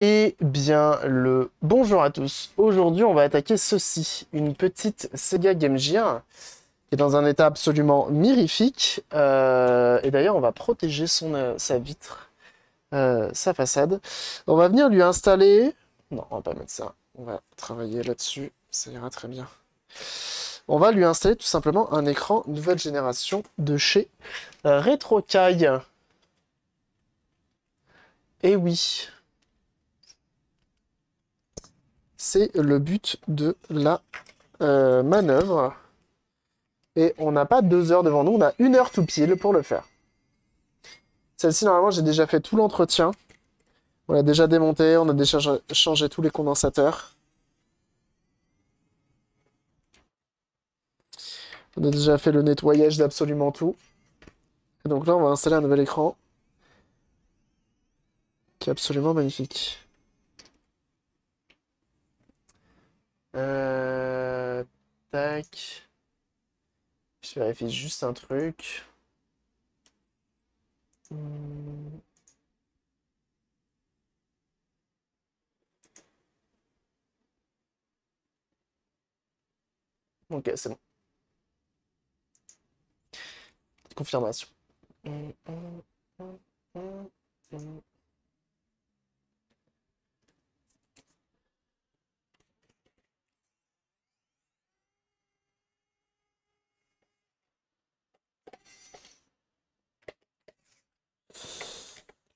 Eh bien, le bonjour à tous. Aujourd'hui, on va attaquer ceci, une petite Sega Game Gear qui est dans un état absolument mirifique. Et d'ailleurs, on va protéger sa vitre, sa façade. On va venir lui installer. Non, on va pas mettre ça. On va travailler là-dessus. Ça ira très bien. On va lui installer tout simplement un écran nouvelle génération de chez RetroKai. Et oui, c'est le but de la manœuvre. Et on n'a pas 2 heures devant nous, on a 1 heure tout pile pour le faire. Celle-ci, normalement, j'ai déjà fait tout l'entretien. On l'a déjà démonté, on a déjà changé tous les condensateurs. On a déjà fait le nettoyage d'absolument tout. Et donc là, on va installer un nouvel écran qui est absolument magnifique. Euh... Tac. Je vérifie juste un truc. Hmm. Ok, c'est bon. Confirmation. Hmm, hmm, hmm, hmm, hmm.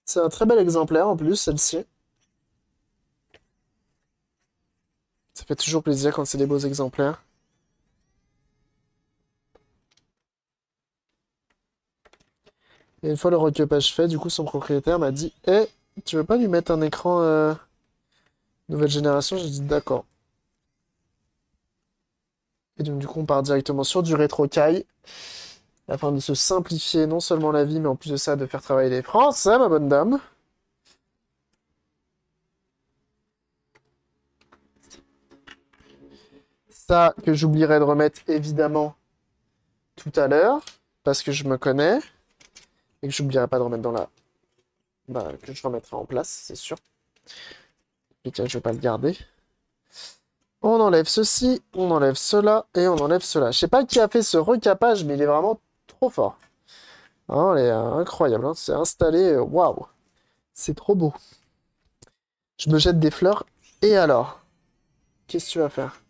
C'est un très bel exemplaire en plus, celle-ci. Ça fait toujours plaisir quand c'est des beaux exemplaires. Et une fois le recopage fait, du coup, son propriétaire m'a dit: Eh, tu veux pas lui mettre un écran nouvelle génération? J'ai dit d'accord. Et donc, du coup, on part directement sur du rétro-caille afin de se simplifier non seulement la vie, mais en plus de ça, de faire travailler les Français, ma bonne dame. Ça, que j'oublierai de remettre évidemment tout à l'heure, parce que je me connais, et que j'oublierai pas de remettre dans la. Bah, que je remettrai en place, c'est sûr. Et tiens, je vais pas le garder. On enlève ceci, on enlève cela, et on enlève cela. Je sais pas qui a fait ce recapage, mais il est vraiment trop fort. Hein, elle est incroyable, hein. C'est installé, waouh, c'est trop beau. Je me jette des fleurs, et alors? Qu'est-ce que tu vas faire?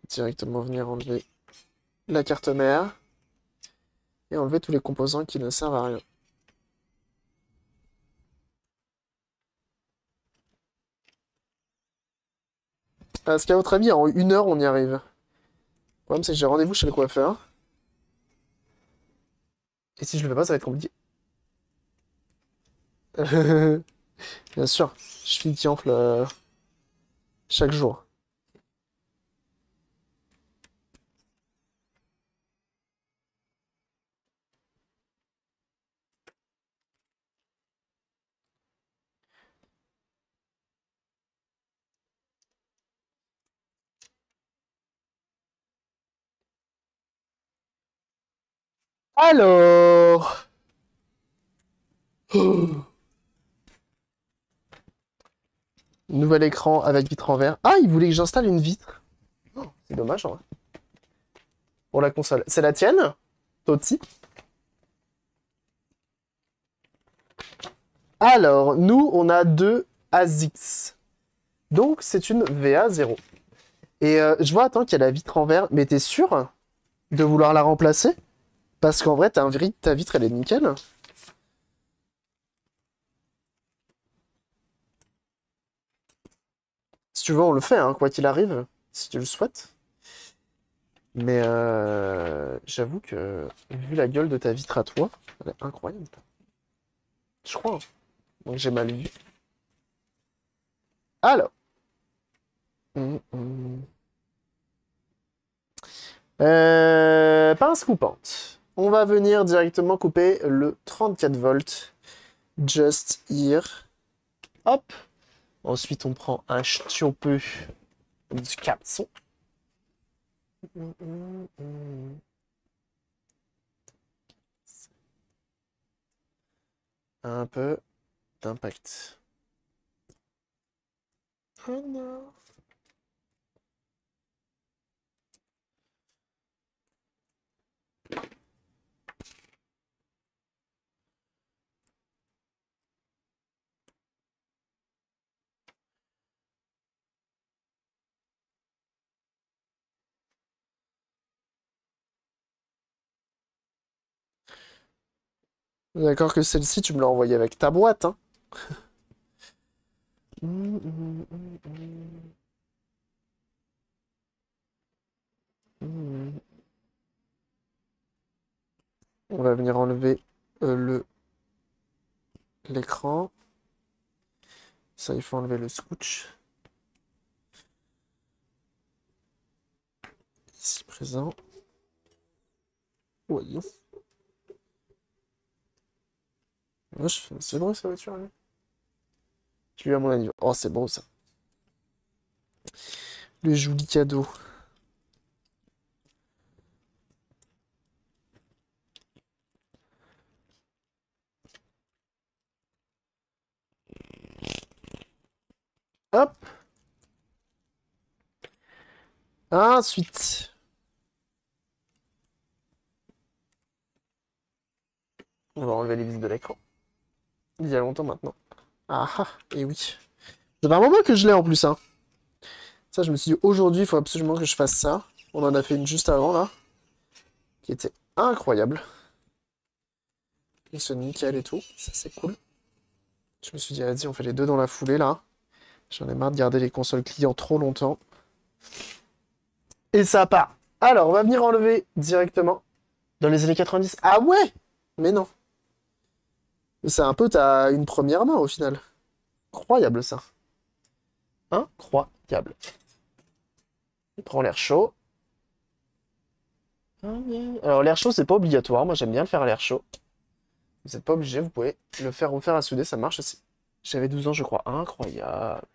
Directement venir enlever la carte mère, et enlever tous les composants qui ne servent à rien. Est-ce qu'à votre avis, en 1 heure, on y arrive? Le problème, c'est que j'ai rendez-vous chez le coiffeur, et si je le fais pas, ça va être compliqué. Bien sûr, je file qui enfle chaque jour. Alors... Oh. Nouvel écran avec vitre en verre. Ah, il voulait que j'installe une vitre. Oh, c'est dommage, en vrai. Pour la console. C'est la tienne, Totsi? Alors, nous, on a deux ASICS. Donc, c'est une VA0. Et je vois, attends, qu'il y a la vitre en verre. Mais t'es sûr de vouloir la remplacer? Parce qu'en vrai, ta vitre, elle est nickel. Si tu veux, on le fait, hein, quoi qu'il arrive, si tu le souhaites. Mais j'avoue que, vu la gueule de ta vitre à toi, elle est incroyable. Je crois, hein. Donc j'ai mal vu. Alors. Hum. Pince coupante. On va venir directement couper le 34 volts. Just here. Hop. Ensuite, on prend un peu du capson. un peu d'impact. Oh non. D'accord que celle-ci, tu me l'as envoyée avec ta boîte, hein. On va venir enlever l'écran. Ça, il faut enlever le scotch. Ici présent. Voyons. C'est bon sa voiture, là. Je lui ai à mon anniversaire. Oh, c'est beau ça. Le joli cadeau. Hop. Ensuite, on va enlever les vis de l'écran. Il y a longtemps maintenant. Ah ah, et oui. Ça fait un moment que je l'ai en plus, hein. Ça, je me suis dit, aujourd'hui, il faut absolument que je fasse ça. On en a fait une juste avant, là. Qui était incroyable. Il sonne nickel et tout. Ça, c'est cool. Je me suis dit, vas-y, on fait les deux dans la foulée, là. J'en ai marre de garder les consoles clients trop longtemps. Et ça part. Alors, on va venir enlever directement dans les années 90. Ah ouais! Mais non. C'est un peu une première main, au final. Incroyable, ça. Incroyable. Il prend l'air chaud. Alors, l'air chaud, c'est pas obligatoire. Moi, j'aime bien le faire à l'air chaud. Vous n'êtes pas obligé, vous pouvez le faire refaire à souder, ça marche aussi. J'avais 12 ans, je crois. Incroyable.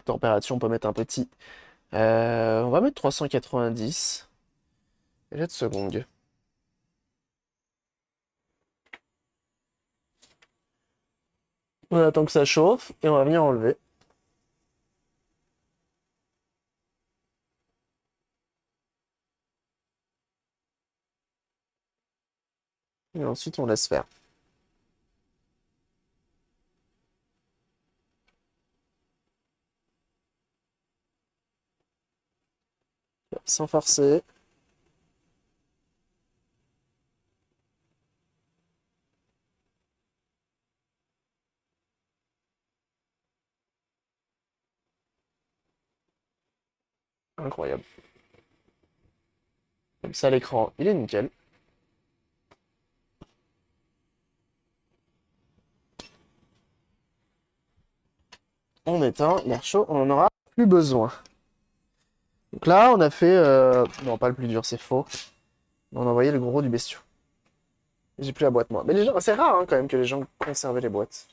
Température, on peut mettre un petit. On va mettre 390. Et let's go. On attend que ça chauffe et on va venir enlever. Et ensuite, on laisse faire. Sans forcer. Incroyable. Comme ça, l'écran, il est nickel. On éteint, l'air chaud, on n'en aura plus besoin. Donc là, on a fait... Non, pas le plus dur, c'est faux. On a envoyé le gros du bestiau. J'ai plus la boîte, moi. Mais les gens... c'est rare, hein, quand même, que les gens conservent les boîtes.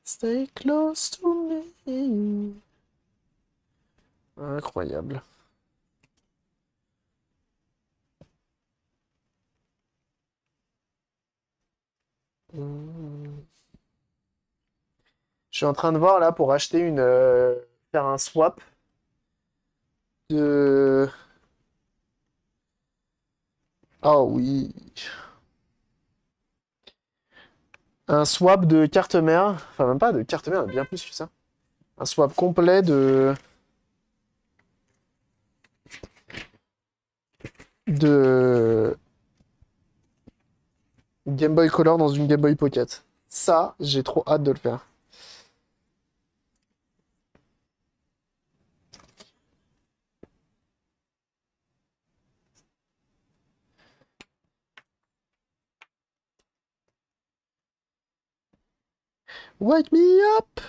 Stay close to me. Incroyable. Je suis en train de voir là pour acheter une... faire un swap de... Oh oui. Un swap de carte mère. Enfin, même pas de carte mère, bien plus que ça. Un swap complet de Game Boy Color dans une Game Boy Pocket. Ça, j'ai trop hâte de le faire. Wake me up!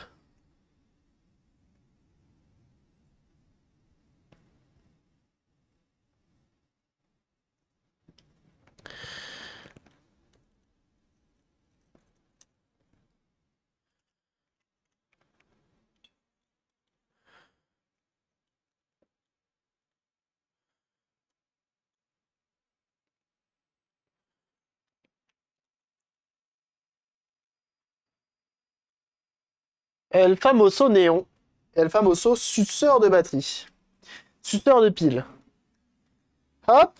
El famoso néon. El famoso suceur de batterie. Suceur de pile. Hop.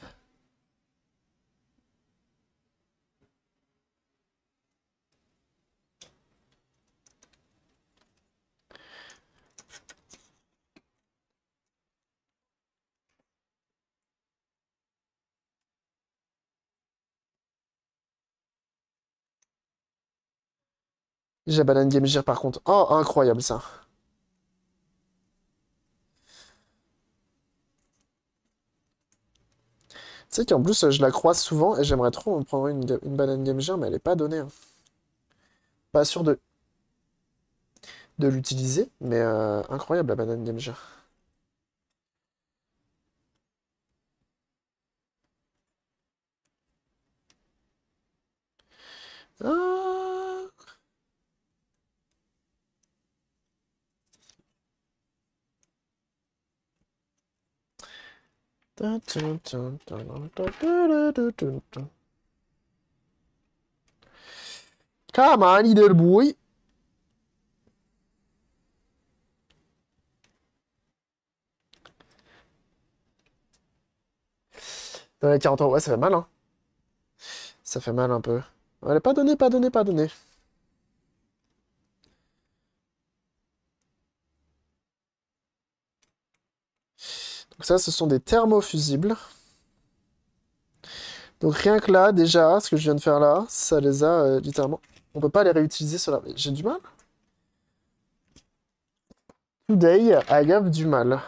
J'ai Banane Game Gear par contre. Oh, incroyable ça. Tu sais qu'en plus, je la croise souvent et j'aimerais trop en prendre une Banane Game Gear, mais elle est pas donnée, hein. Pas sûr de l'utiliser, mais incroyable la Banane Game Gear. Ah. Come on, little boy. Dans les 40 ans, ouais, ça fait mal, hein. Ça fait mal un peu. Elle est pas donnée, pas donnée, pas donnée. Donc ça, ce sont des thermofusibles. Donc rien que là, déjà, ce que je viens de faire là, ça les a littéralement... On peut pas les réutiliser cela. J'ai du mal. Today, I have du mal.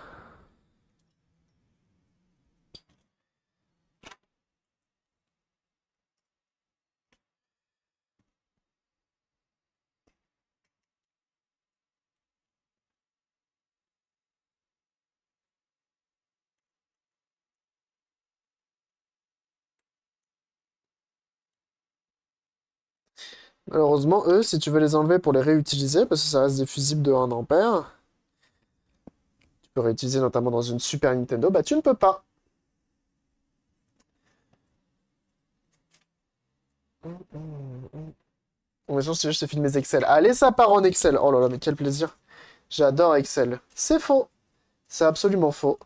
Malheureusement, eux, si tu veux les enlever pour les réutiliser, parce que ça reste des fusibles de 1 ampère, tu peux réutiliser notamment dans une Super Nintendo, bah tu ne peux pas. Mais je te filme mes Excel. Allez, ça part en Excel. Oh là là, mais quel plaisir. J'adore Excel. C'est faux. C'est absolument faux.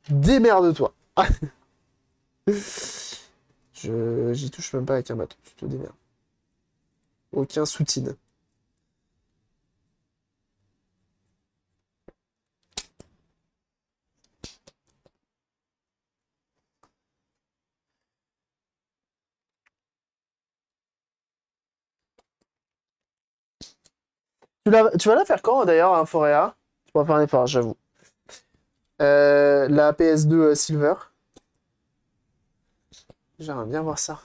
Démerde-toi. J'y touche même pas avec un bâton. Tu te démerdes. Aucun soutien. Tu vas la faire quand d'ailleurs, un Foréa? Tu pourras faire un effort, j'avoue. La PS2 Silver. J'aimerais bien voir ça.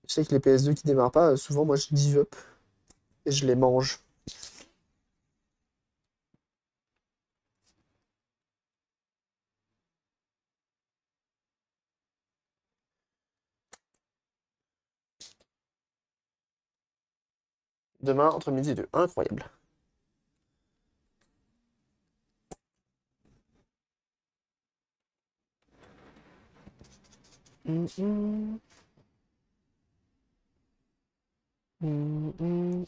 Je sais que les PS2 qui démarrent pas, souvent moi je give up. Et je les mange. Demain, entre midi et 2. Incroyable. Mm, mm. Mm, mm.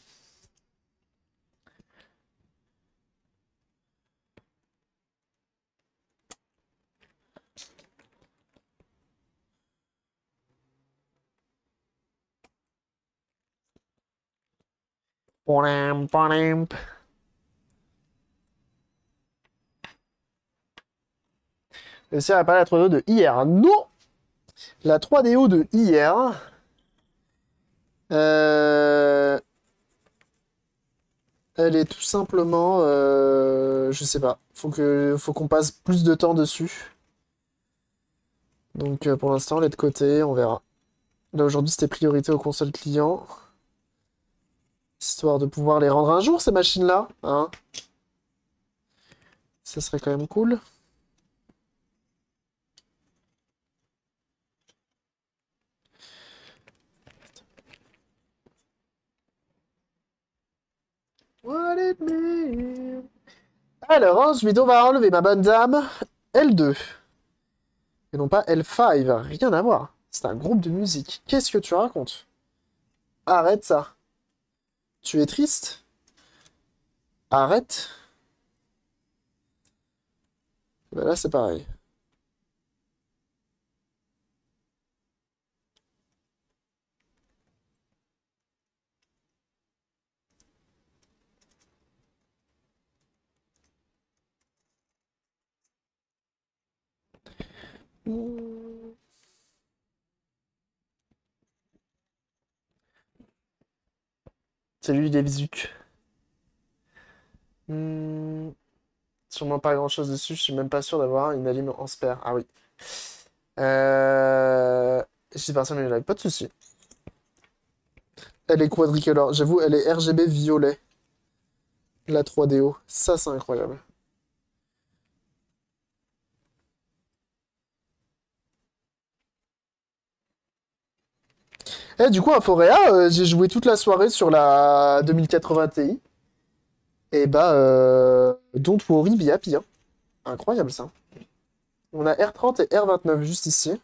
Ponam, ponam. Réussir à réparer la 3DO de hier. Non! La 3DO de hier. euh, Elle est tout simplement... je sais pas. Faut qu'on passe plus de temps dessus. Donc pour l'instant, elle est de côté, on verra. Là aujourd'hui, c'était priorité aux consoles clients. Histoire de pouvoir les rendre un jour, ces machines-là. Hein, ça serait quand même cool. What it mean? Alors, ensuite, on va enlever ma bonne dame. L2. Et non pas L5. Rien à voir. C'est un groupe de musique. Qu'est-ce que tu racontes? Arrête ça. Tu es triste? Arrête. Ben là, c'est pareil. C'est lui, les Visuc. Sûrement pas grand-chose dessus, je suis même pas sûr d'avoir une alim en spare. Ah oui. Je dis personne, mais pas de souci. Elle est quadricolore. J'avoue, elle est RGB violet. La 3DO. Ça, c'est incroyable. Et du coup, à Foréa, j'ai joué toute la soirée sur la 2080 Ti. Et bah, don't worry, be happy, hein. Incroyable, ça. On a R30 et R29 juste ici.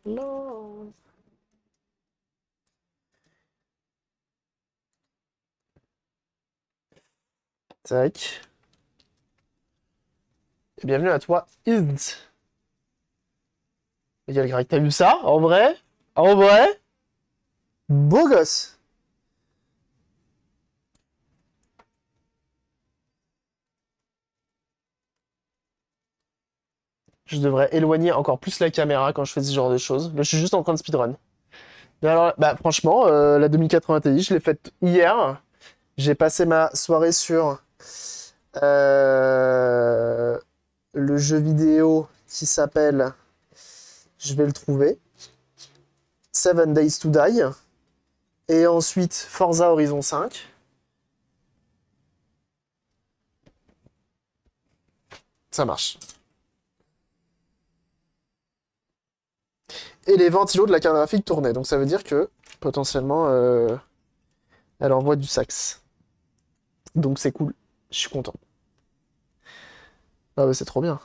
Non. Tac. Et bienvenue à toi, Int. Miguel Greg, t'as vu ça? En vrai? En vrai? Beau gosse. Je devrais éloigner encore plus la caméra quand je fais ce genre de choses. Là, je suis juste en train de speedrun. Mais alors, bah, franchement, la 2080 Ti, je l'ai faite hier. J'ai passé ma soirée sur euh, le jeu vidéo qui s'appelle, je vais le trouver, Seven Days to Die. Et ensuite, Forza Horizon 5. Ça marche. Et les ventilos de la carte graphique tournaient. Donc ça veut dire que, potentiellement, elle envoie du sax. Donc c'est cool. Je suis content. Ah ouais, c'est trop bien.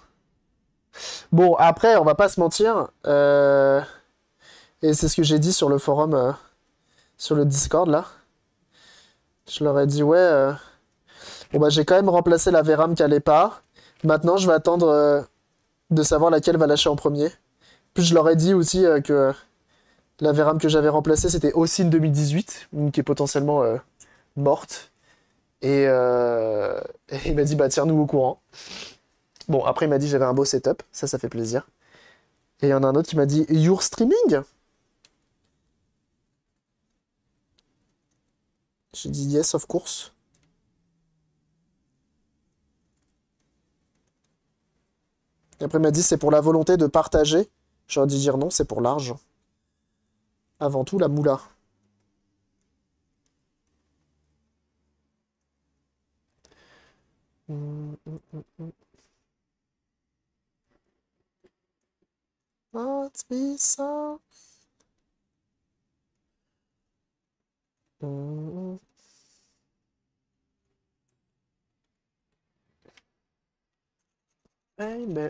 Bon, après, on va pas se mentir. Et c'est ce que j'ai dit sur le forum, sur le Discord, là. Je leur ai dit, ouais, bon bah j'ai quand même remplacé la VRAM qui allait pas. Maintenant, je vais attendre de savoir laquelle va lâcher en premier. Puis je leur ai dit aussi que la VRAM que j'avais remplacée, c'était aussi une 2018, qui est potentiellement morte. Et, et il m'a dit, bah tiens-nous au courant. Bon, après, il m'a dit j'avais un beau setup, ça fait plaisir. Et il y en a un autre qui m'a dit, You're streaming? J'ai dit yes, of course. Et après, il m'a dit c'est pour la volonté de partager. J'aurais dû dire non, c'est pour l'argent. Avant tout, la moula. Let's be so. Baby.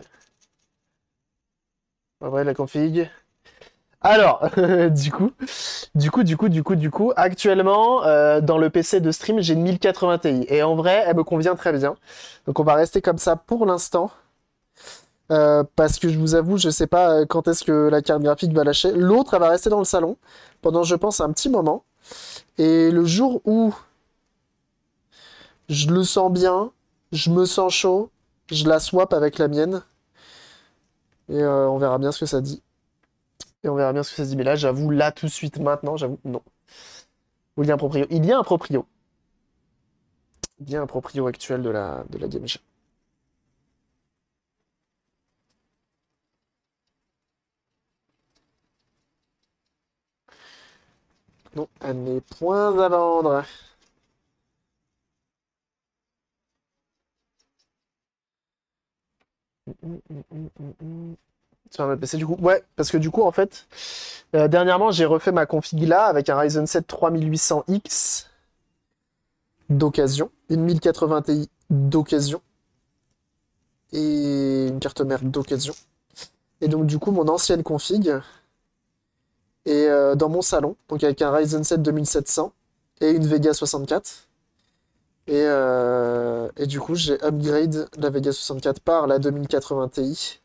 Ouais, la config. Alors, du coup, actuellement, dans le PC de stream, j'ai une 1080 Ti. Et en vrai, elle me convient très bien. Donc on va rester comme ça pour l'instant. Parce que je vous avoue, je sais pas quand est-ce que la carte graphique va lâcher. L'autre, elle va rester dans le salon pendant, je pense, un petit moment. Et le jour où je le sens bien, je me sens chaud, je la swap avec la mienne. Et on verra bien ce que ça dit. Et on verra bien ce que ça dit. Mais là, j'avoue, là, tout de suite, maintenant, j'avoue, non. Ou il y a un proprio. Il y a un proprio. Il y a un proprio actuel de la Game Jam. Non, elle n'est point à vendre. Sur un autre PC, du coup. Ouais, parce que du coup, en fait, dernièrement, j'ai refait ma config là avec un Ryzen 7 3800X d'occasion, une 1080 Ti d'occasion. et une carte mère d'occasion. Et donc du coup mon ancienne config est dans mon salon, donc avec un Ryzen 7 2700 et une Vega 64. Et du coup j'ai upgrade la Vega 64 par la 2080 Ti.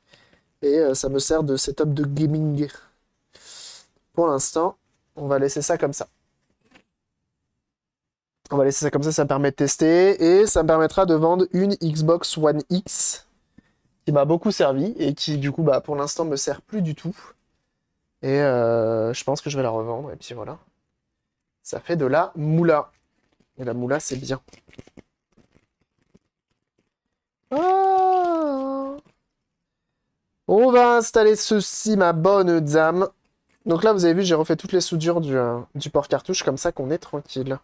Et ça me sert de setup de gaming. Pour l'instant, on va laisser ça comme ça. On va laisser ça comme ça permet de tester. Et ça me permettra de vendre une Xbox One X qui m'a beaucoup servi et qui, du coup, bah, pour l'instant, me sert plus du tout. Et je pense que je vais la revendre. Et puis voilà. Ça fait de la moula. Et la moula, c'est bien. Ah, on va installer ceci, ma bonne dame. Donc là, vous avez vu, j'ai refait toutes les soudures du port-cartouche, comme ça qu'on est tranquille.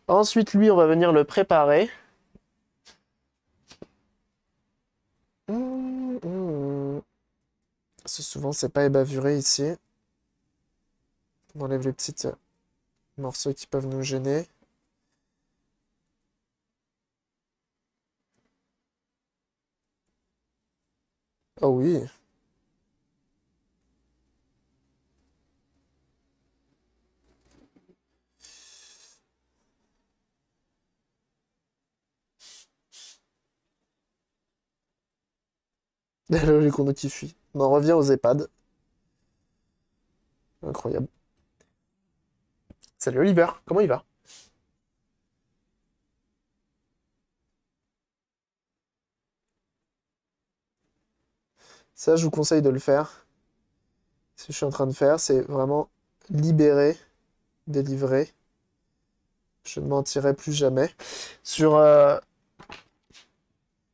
Ensuite, lui, on va venir le préparer. Souvent, c'est pas ébavuré ici. On enlève les petits morceaux qui peuvent nous gêner. Oh oui. Les condos qui fuient. On en revient aux EHPAD. Incroyable. Salut Oliver, comment il va? Ça, je vous conseille de le faire. Ce que je suis en train de faire, c'est vraiment libérer, délivrer. Je ne mentirai plus jamais. Sur...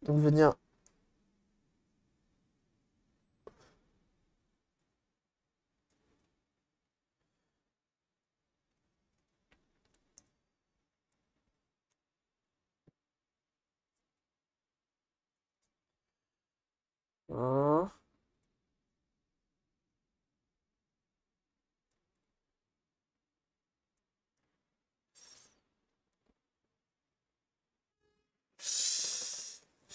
Donc venir... Hein.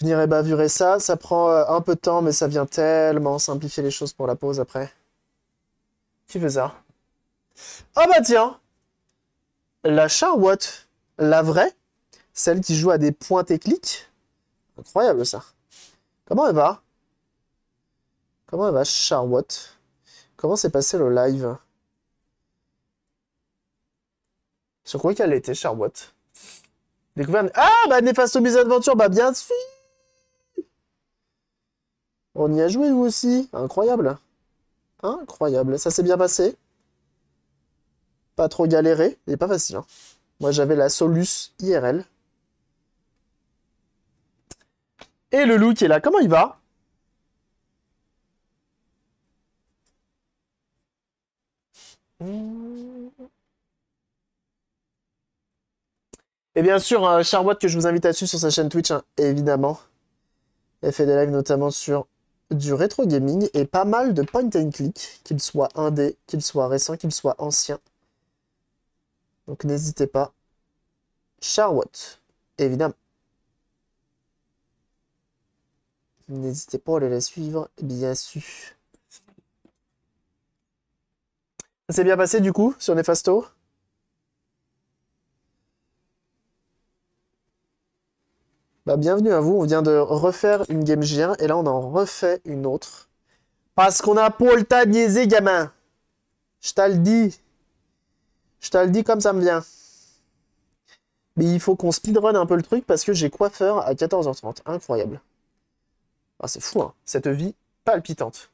Venir ébavurer ça, ça prend un peu de temps, mais ça vient tellement simplifier les choses pour la pause après. Qui fait ça? Ah bah tiens! La Charlotte, la vraie, celle qui joue à des points et clics. Incroyable ça. Comment elle va? Comment elle va, Charlotte? Comment s'est passé le live? Sur quoi qu'elle était, Charlotte? Découvert... Ah bah Nefasto Adventure, bah bien sûr! On y a joué vous aussi. Incroyable. Incroyable. Ça s'est bien passé. Pas trop galéré. Il est pas facile, hein. Moi j'avais la Solus IRL. Et le loup qui est là. Comment il va? Et bien sûr, Charlotte que je vous invite à suivre sur sa chaîne Twitch, hein, évidemment. Elle fait des lives notamment sur du rétro gaming et pas mal de point and click, qu'il soit indé, qu'il soit récent, qu'il soit ancien. Donc n'hésitez pas. Charlotte, évidemment. N'hésitez pas à aller la suivre, bien sûr. Ça s'est bien passé du coup sur Nefasto? Bah, bienvenue à vous, on vient de refaire une Game Gear et là on en refait une autre. Parce qu'on a pas le temps de niaiser, gamin. Je te le dis. Je te le dis comme ça me vient. Mais il faut qu'on speedrun un peu le truc parce que j'ai coiffeur à 14h30. Incroyable. Ah, c'est fou, hein. Cette vie palpitante.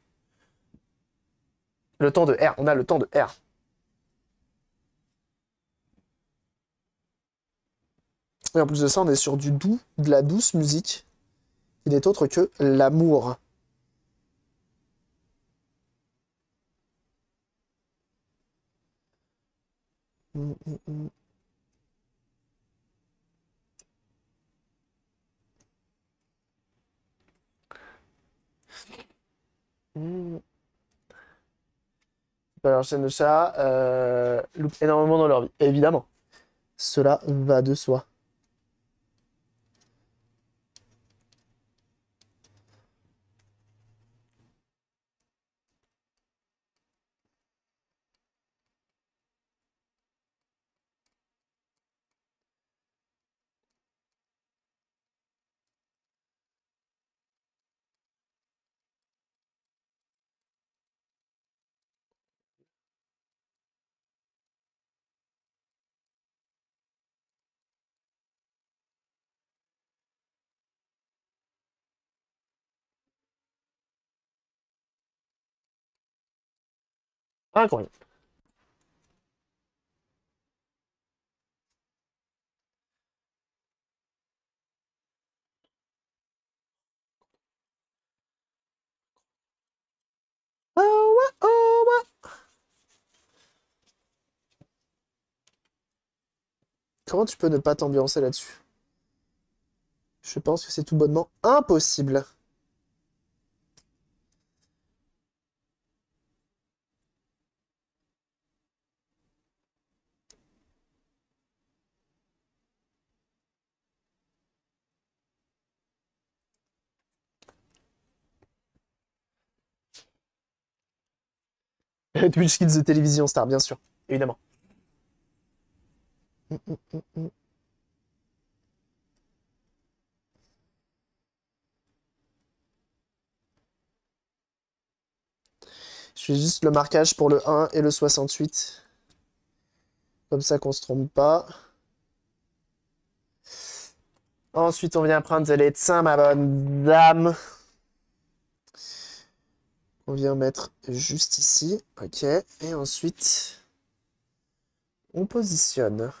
Le temps de R, on a le temps de R. Et en plus de ça, on est sur du doux, de la douce musique. Il n'est autre que l'amour. Mm, mm, mm. Mm. Alors, chaîne de chat loupent énormément dans leur vie. Évidemment. Cela va de soi. Incroyable. Oh, ouais, oh, ouais. Comment tu peux ne pas t'ambiancer là-dessus? Je pense que c'est tout bonnement impossible. Twitch Kids de télévision star, bien sûr. Évidemment. Je fais juste le marquage pour le 1 et le 68. Comme ça qu'on se trompe pas. Ensuite, on vient prendre les seins, ma bonne dame. On vient mettre juste ici. Ok. Et ensuite, on positionne.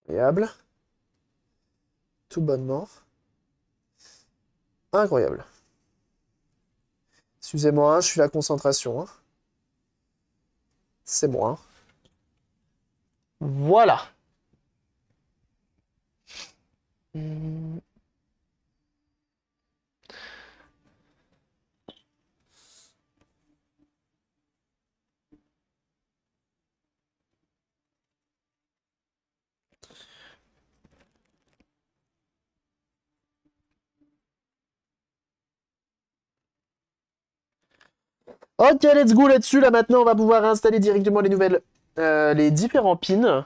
Incroyable. Tout bonnement. Incroyable. Excusez-moi, je suis la concentration. Hein. C'est moi. Voilà. Ok, let's go là-dessus. Là maintenant, on va pouvoir installer directement les nouvelles, les différents pins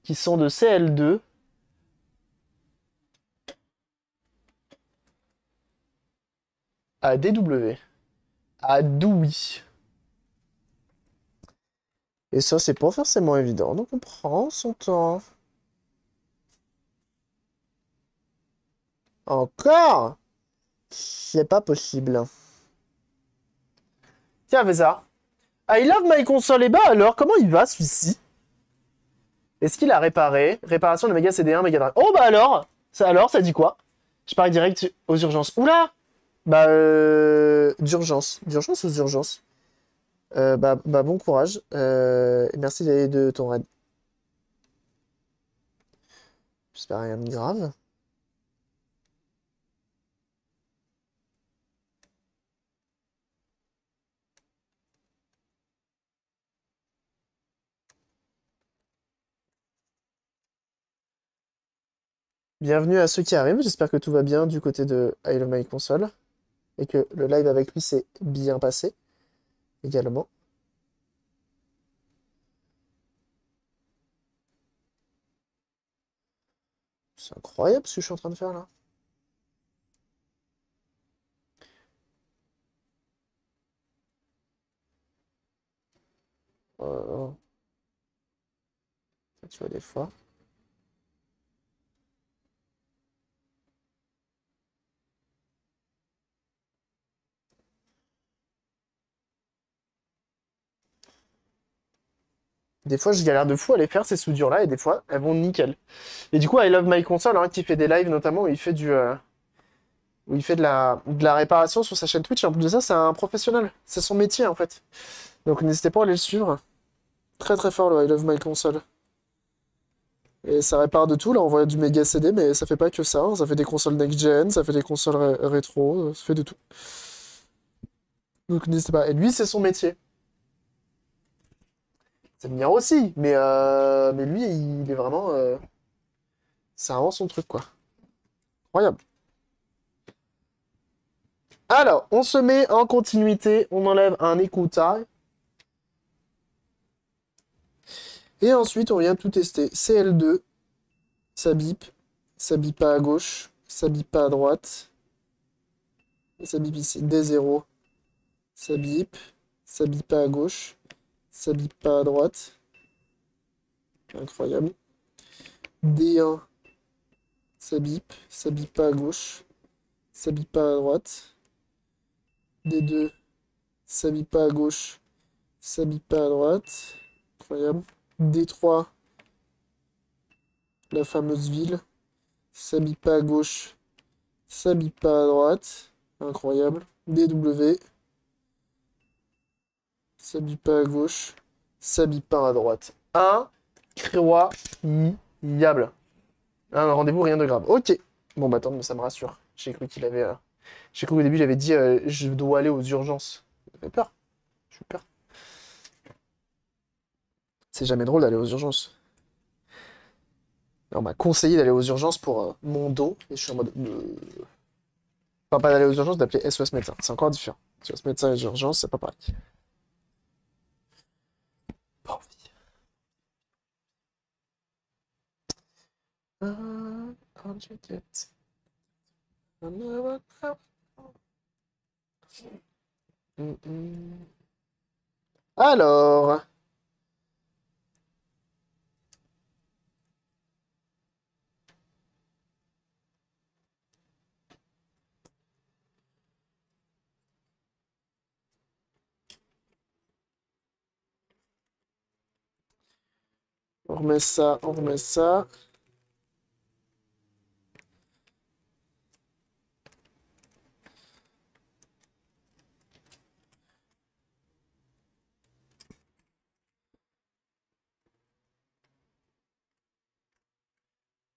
qui sont de CL2. À DW. À Doui. Et ça, c'est pas forcément évident. Donc on prend son temps. Encore? C'est pas possible. Tiens, fais ça. I love my console. Et bah alors, comment il va celui-ci? Est-ce qu'il a réparé? Réparation de Mega CD1, Mega Drive. Oh bah alors, ça dit quoi? Je parie direct aux urgences. Oula! Bah d'urgence. D'urgence ou d'urgence? Bah bon courage. Et merci de ton raid. J'espère rien de grave. Bienvenue à ceux qui arrivent, j'espère que tout va bien du côté de I Love My Console et que le live avec lui s'est bien passé également. C'est incroyable ce que je suis en train de faire là. Oh. Tu vois des fois. Des fois, je galère de fou à les faire ces soudures-là, et des fois, elles vont nickel. Et du coup, I Love My Console, hein, qui fait des lives notamment, où il fait où il fait de la réparation sur sa chaîne Twitch. Et en plus de ça, c'est un professionnel. C'est son métier, en fait. Donc n'hésitez pas à aller le suivre. Très très fort, le I Love My Console. Et ça répare de tout. Là, on voit du méga CD, mais ça fait pas que ça. Hein. Ça fait des consoles next-gen, ça fait des consoles rétro, ça fait de tout. Donc n'hésitez pas. Et lui, c'est son métier. C'est le mien aussi, mais lui, il est vraiment... c'est vraiment son truc, quoi. Incroyable. Alors, on se met en continuité, on enlève un écoutard. Et ensuite, on vient tout tester. CL2, ça bip. Ça bip pas à gauche. Ça bip pas à droite. Et ça bip ici. D0. Ça bip. Ça bip pas à gauche. Ça bip pas à droite. Incroyable. D1. Ça bip. Ça bip pas à gauche. Ça bip pas à droite. D2. Ça bip pas à gauche. Ça bip pas à droite. Incroyable. D3. La fameuse ville. Ça bip pas à gauche. Ça bip pas à droite. Incroyable. DW. Ça bip pas à gauche. Ça bip pas à droite. Incroyable. Un rendez-vous, rien de grave. Ok. Bon, bah attends, mais ça me rassure. J'ai cru qu'il avait. J'ai cru qu'au début, j'avais dit je dois aller aux urgences. Ça fait peur. J'ai eu peur. C'est jamais drôle d'aller aux urgences. On m'a conseillé d'aller aux urgences pour mon dos. Et je suis en mode. Enfin, pas d'aller aux urgences, d'appeler SOS médecin. C'est encore différent. SOS médecin et les urgences, c'est pas pareil. Pas envie. Alors. On remet ça, on remet ça.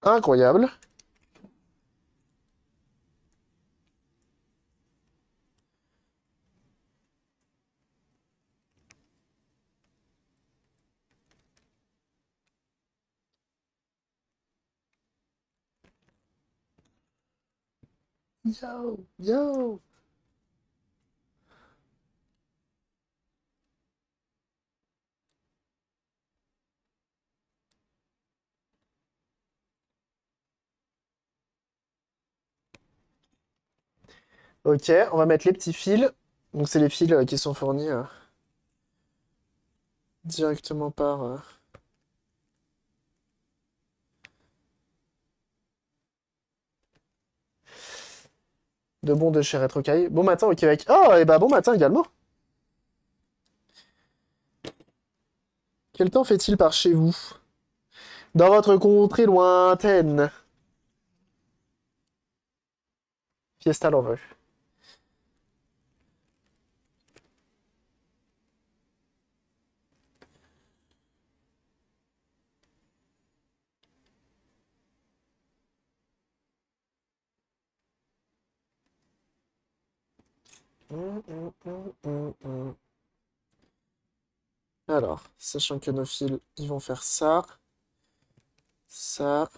Incroyable. Yo, yo. Ok, on va mettre les petits fils. Donc c'est les fils qui sont fournis directement par... de bon de chez Retrocaille. Bon matin au Québec. Oh, et bah bon matin également. Quel temps fait-il par chez vous? Dans votre contrée lointaine. Fiesta Lover. Alors, sachant que nos fils, ils vont faire ça, ça,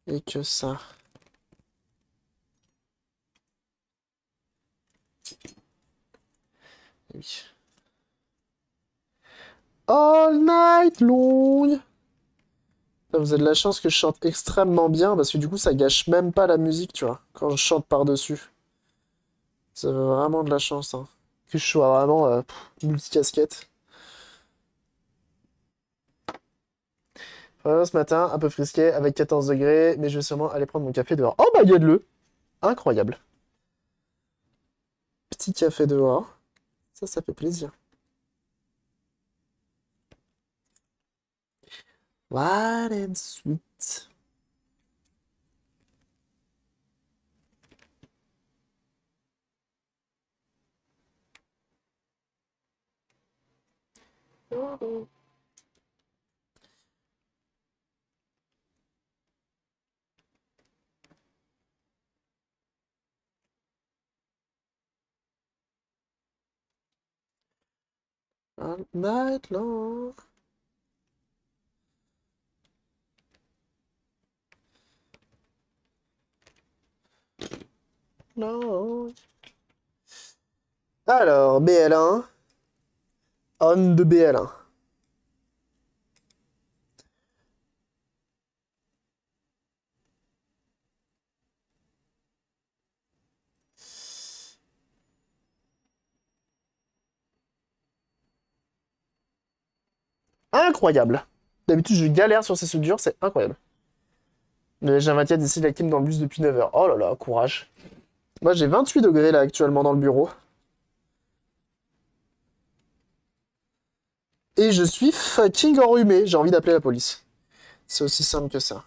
et que ça. Oui. All night long. Vous avez de la chance que je chante extrêmement bien, parce que du coup, ça gâche même pas la musique, tu vois, quand je chante par-dessus. Ça avez vraiment de la chance, hein. Que je sois vraiment multicasquette. Voilà, ce matin, un peu frisqué, avec 14 degrés, mais je vais sûrement aller prendre mon café dehors. Oh bah, le incroyable. Petit café dehors. Ça fait plaisir. Wild and sweet. All night long. Long. Alors, BL1. On de BL1. Incroyable. D'habitude, je galère sur ces soudures, c'est incroyable. J'ai un 24 d'ici la clim dans le bus depuis 9 heures. Oh là là, courage. Moi, j'ai 28 degrés là actuellement dans le bureau. Et je suis fucking enrhumé. J'ai envie d'appeler la police. C'est aussi simple que ça.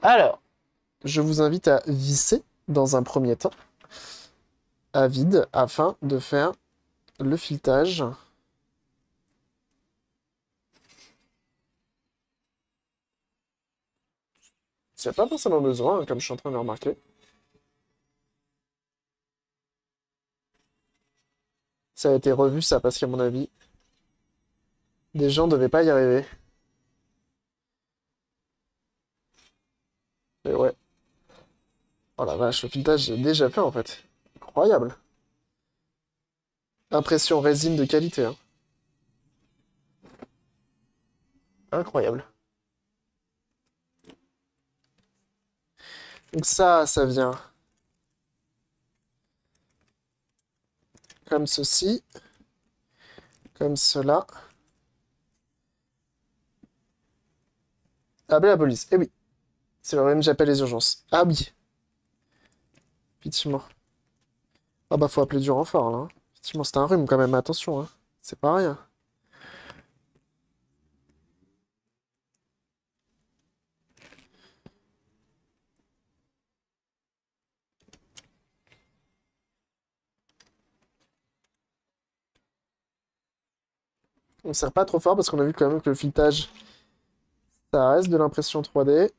Alors, je vous invite à visser dans un premier temps à vide afin de faire le filetage. Il n'y a pas forcément besoin, hein, comme je suis en train de le remarquer. Ça a été revu, ça, parce qu'à mon avis, des gens ne devaient pas y arriver. Et ouais. Oh la vache, le filetage, j'ai déjà fait, en fait. Incroyable. Impression résine de qualité, hein. Incroyable. Donc ça vient comme ceci, comme cela. Appelez la police. Eh oui, c'est le même, j'appelle les urgences. Ah oui, effectivement. Ah bah faut appeler du renfort là, hein. Effectivement, c'est un rhume quand même, attention, hein. C'est pas rien. On serre pas trop fort parce qu'on a vu quand même que le filetage, ça reste de l'impression 3D.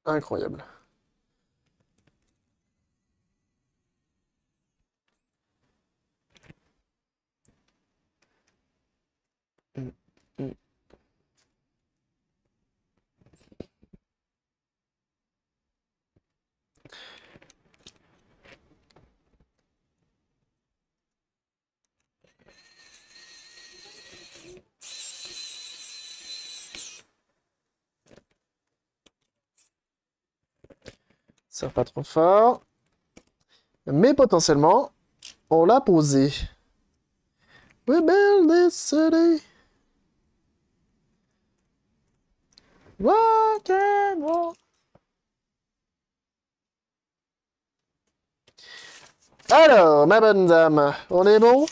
Incroyable. Mm, mm. Serre pas trop fort. Mais potentiellement, on l'a posé. We build this city. Rock and roll. Alors, ma bonne dame, on est bon?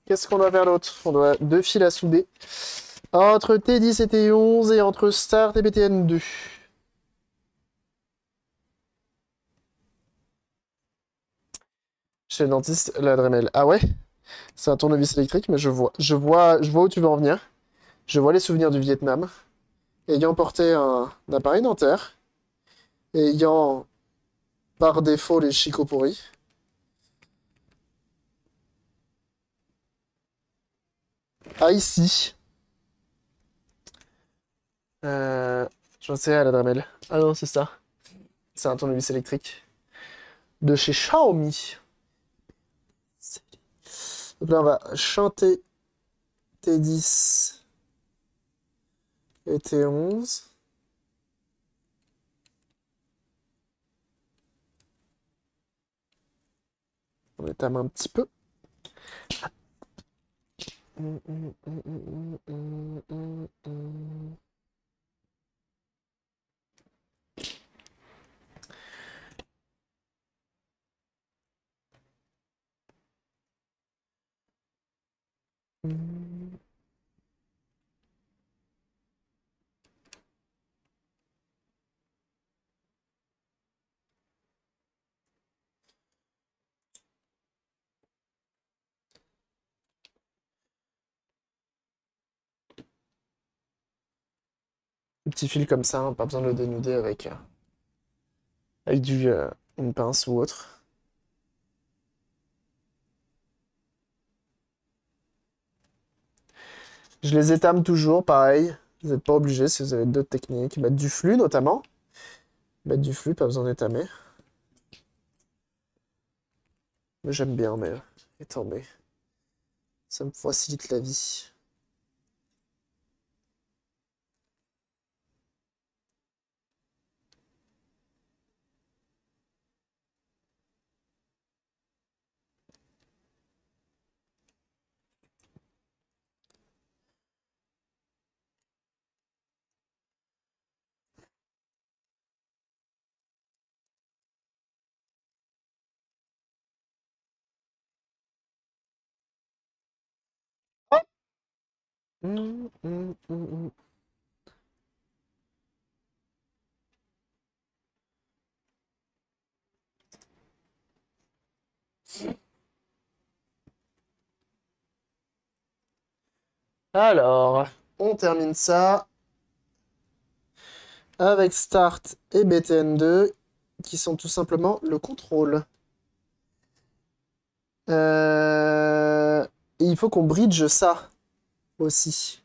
Qu'est-ce qu'on doit faire d'autre? On doit 2 fils à souder. Entre T10 et T11 et entre Start et BTN2. Chez le dentiste, la Dremel. Ah ouais? C'est un tournevis électrique, mais je vois où tu veux en venir. Je vois les souvenirs du Vietnam. Ayant porté un appareil dentaire, et ayant par défaut les chicots pourris. Ah, ici. Euh, J'en sais à la Dremel. Ah non, c'est ça. C'est un tournevis électrique. De chez Xiaomi. Donc là, on va chanter T10 et T11. On étame un petit peu. Petit fil comme ça, hein, pas besoin de le dénuder avec une pince ou autre. Je les étame toujours, pareil. Vous n'êtes pas obligé si vous avez d'autres techniques. Mettre du flux, notamment. Mettre du flux, pas besoin d'étamer. Mais j'aime bien, mais étamer. Ça me facilite la vie. Hum, hum, hum, hum. Alors, on termine ça avec Start et BTN2, qui sont tout simplement le contrôle. Et il faut qu'on bridge ça aussi.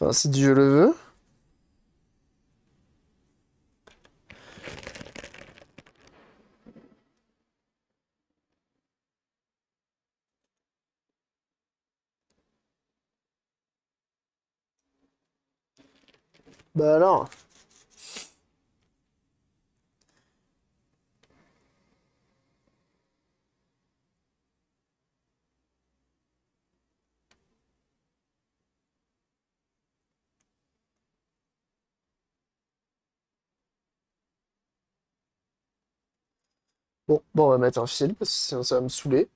Enfin, si Dieu le veut. Bah alors. Bon, on va mettre un fil, parce que sinon ça va me saouler.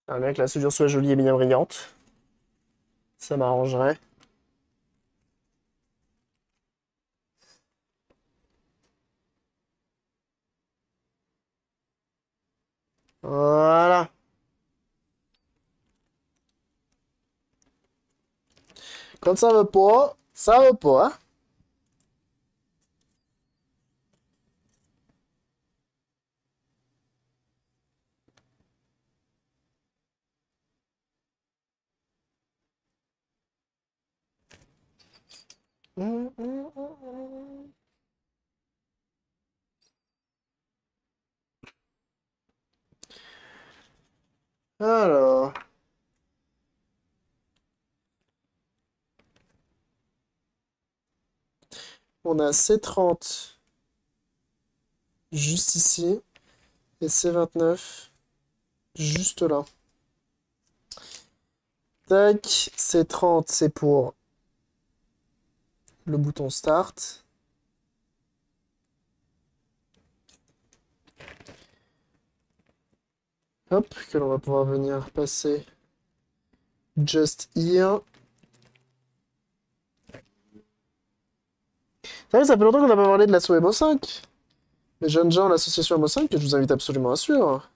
Un mec, la soudure soit jolie et bien brillante. Ça m'arrangerait. Voilà. Quand ça veut pas, hein. Alors, on a C30 juste ici et C29 juste là. Tac, C30 c'est pour le bouton Start. Hop, que l'on va pouvoir venir passer just here. C'est vrai, ça fait longtemps qu'on n'a pas parlé de l'assaut MO5. Les jeunes gens, l'association MO5, que je vous invite absolument à suivre.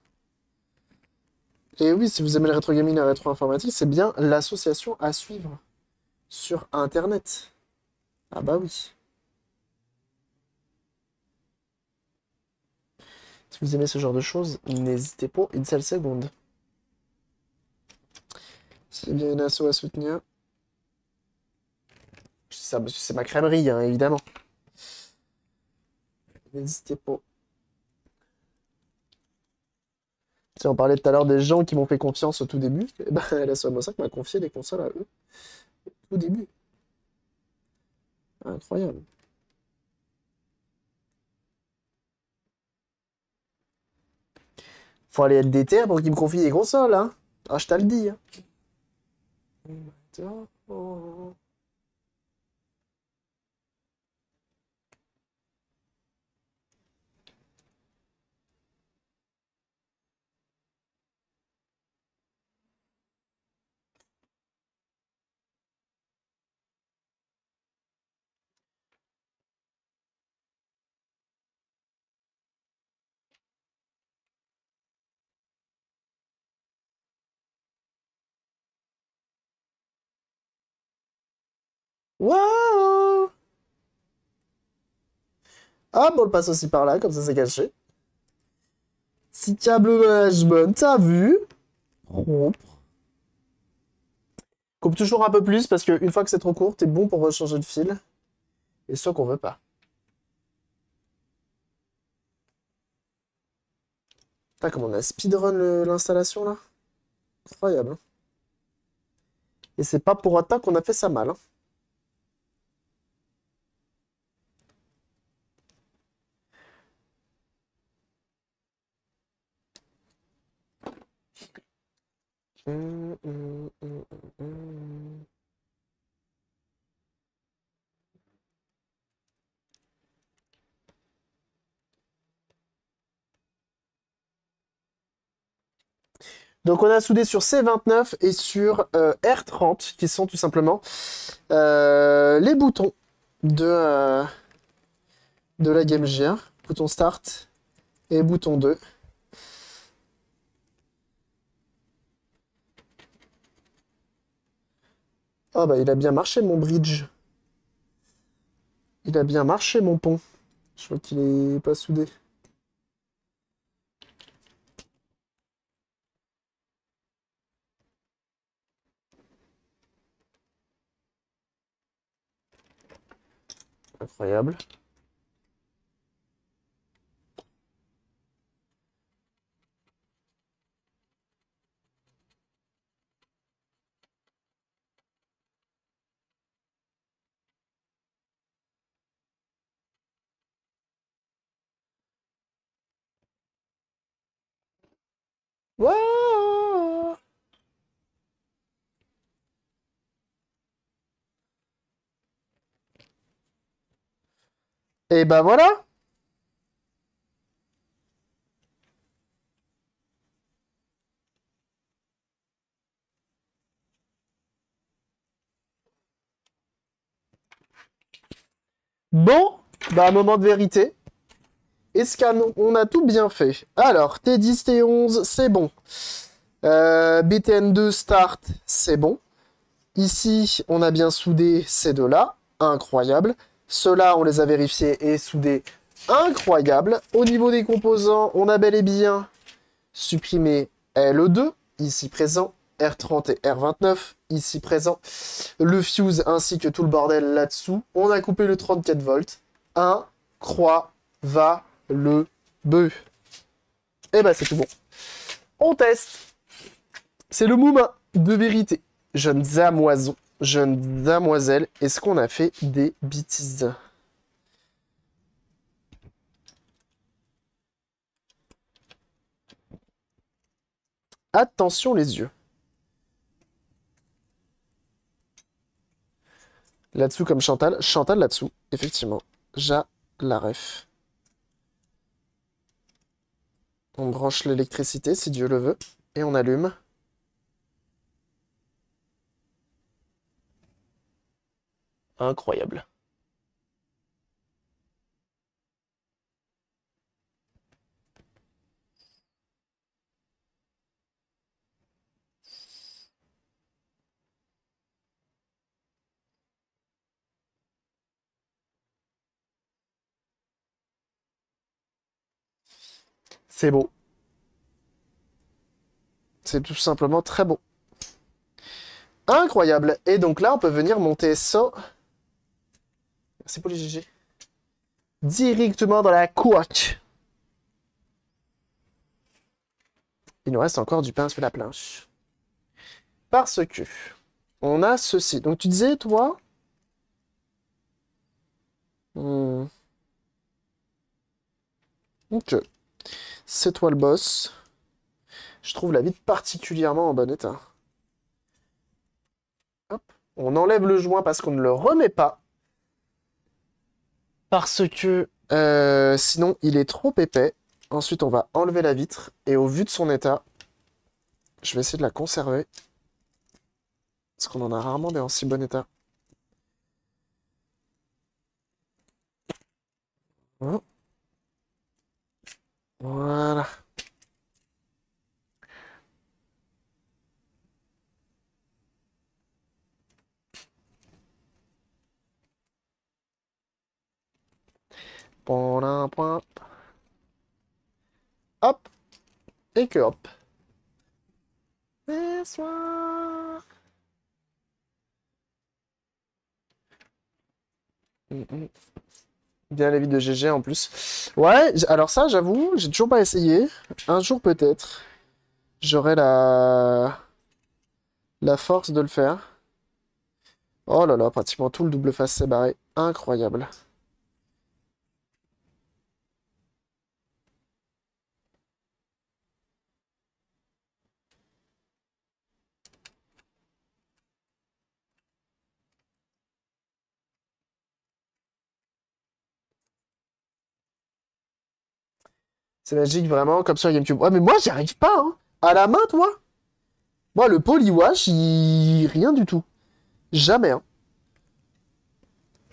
Et oui, si vous aimez le rétro gaming et la rétro informatique, c'est bien l'association à suivre sur Internet. Ah bah oui. Si vous aimez ce genre de choses, n'hésitez pas une seule seconde. S'il y a bien une asso à soutenir. Je dis ça parce que c'est ma crèmerie, hein, évidemment. N'hésitez pas. Si on parlait tout à l'heure des gens qui m'ont fait confiance au tout début, et ben, l'asso Mossack m'a confié les consoles à eux au tout début. Incroyable. Faut aller être déter pour qu'ils me confient les consoles, hein. Ah, je te le dis, hein. Waouh! Ah, bon, on le passe aussi par là, comme ça c'est caché. Petit câble management, t'as vu? Propre. Coupe toujours un peu plus parce qu'une fois que c'est trop court, t'es bon pour changer de fil. Et soit qu'on veut pas. Putain, comme on a speedrun l'installation là. Incroyable, hein. Et c'est pas pour autant qu'on a fait ça mal, hein. Hum. Donc on a soudé sur C29 et sur R30, qui sont tout simplement les boutons de la Game Gear. Bouton Start et bouton 2. Ah bah il a bien marché mon bridge. Il a bien marché mon pont. Je vois qu'il est pas soudé. Incroyable. Wouah! Et bah voilà. Bon, bah moment de vérité. Est-ce qu'on a tout bien fait? Alors, T10, T11, c'est bon. BTN2 Start, c'est bon. Ici, on a bien soudé ces deux-là. Incroyable. Ceux-là, on les a vérifiés et soudés. Incroyable. Au niveau des composants, on a bel et bien supprimé L2, ici présent. R30 et R29, ici présent. Le fuse ainsi que tout le bordel là-dessous. On a coupé le 34 volts. Incroyable. Et bah c'est tout bon. On teste. C'est le moment de vérité. Jeunes amoisons, jeunes damoiselles, est-ce qu'on a fait des bêtises? Attention les yeux. Là-dessous comme Chantal. Chantal là-dessous, effectivement. La ref. On branche l'électricité si Dieu le veut. Et on allume. Incroyable. C'est beau. C'est tout simplement très beau. Incroyable. Et donc là, on peut venir monter ça. Merci pour les GG. Directement dans la couache. Il nous reste encore du pain sur la planche. Parce que on a ceci. Donc tu disais, toi... Ok. C'est toi le boss. Je trouve la vitre particulièrement en bon état. Hop. On enlève le joint parce qu'on ne le remet pas. Parce que sinon il est trop épais. Ensuite on va enlever la vitre. Et au vu de son état, je vais essayer de la conserver. Parce qu'on en a rarement des en si bon état. Voilà. Point, point. Hop. Et que hop. Bonsoir. Bien la vie de GG en plus. Ouais, alors ça, j'avoue, j'ai toujours pas essayé. Un jour peut-être, j'aurai la force de le faire. Oh là là, pratiquement tout le double face s'est barré. Incroyable. C'est magique vraiment, comme sur GameCube. Ouais, mais moi, j'y arrive pas, hein. À la main, toi? Moi, le polywash, rien du tout. Jamais, hein.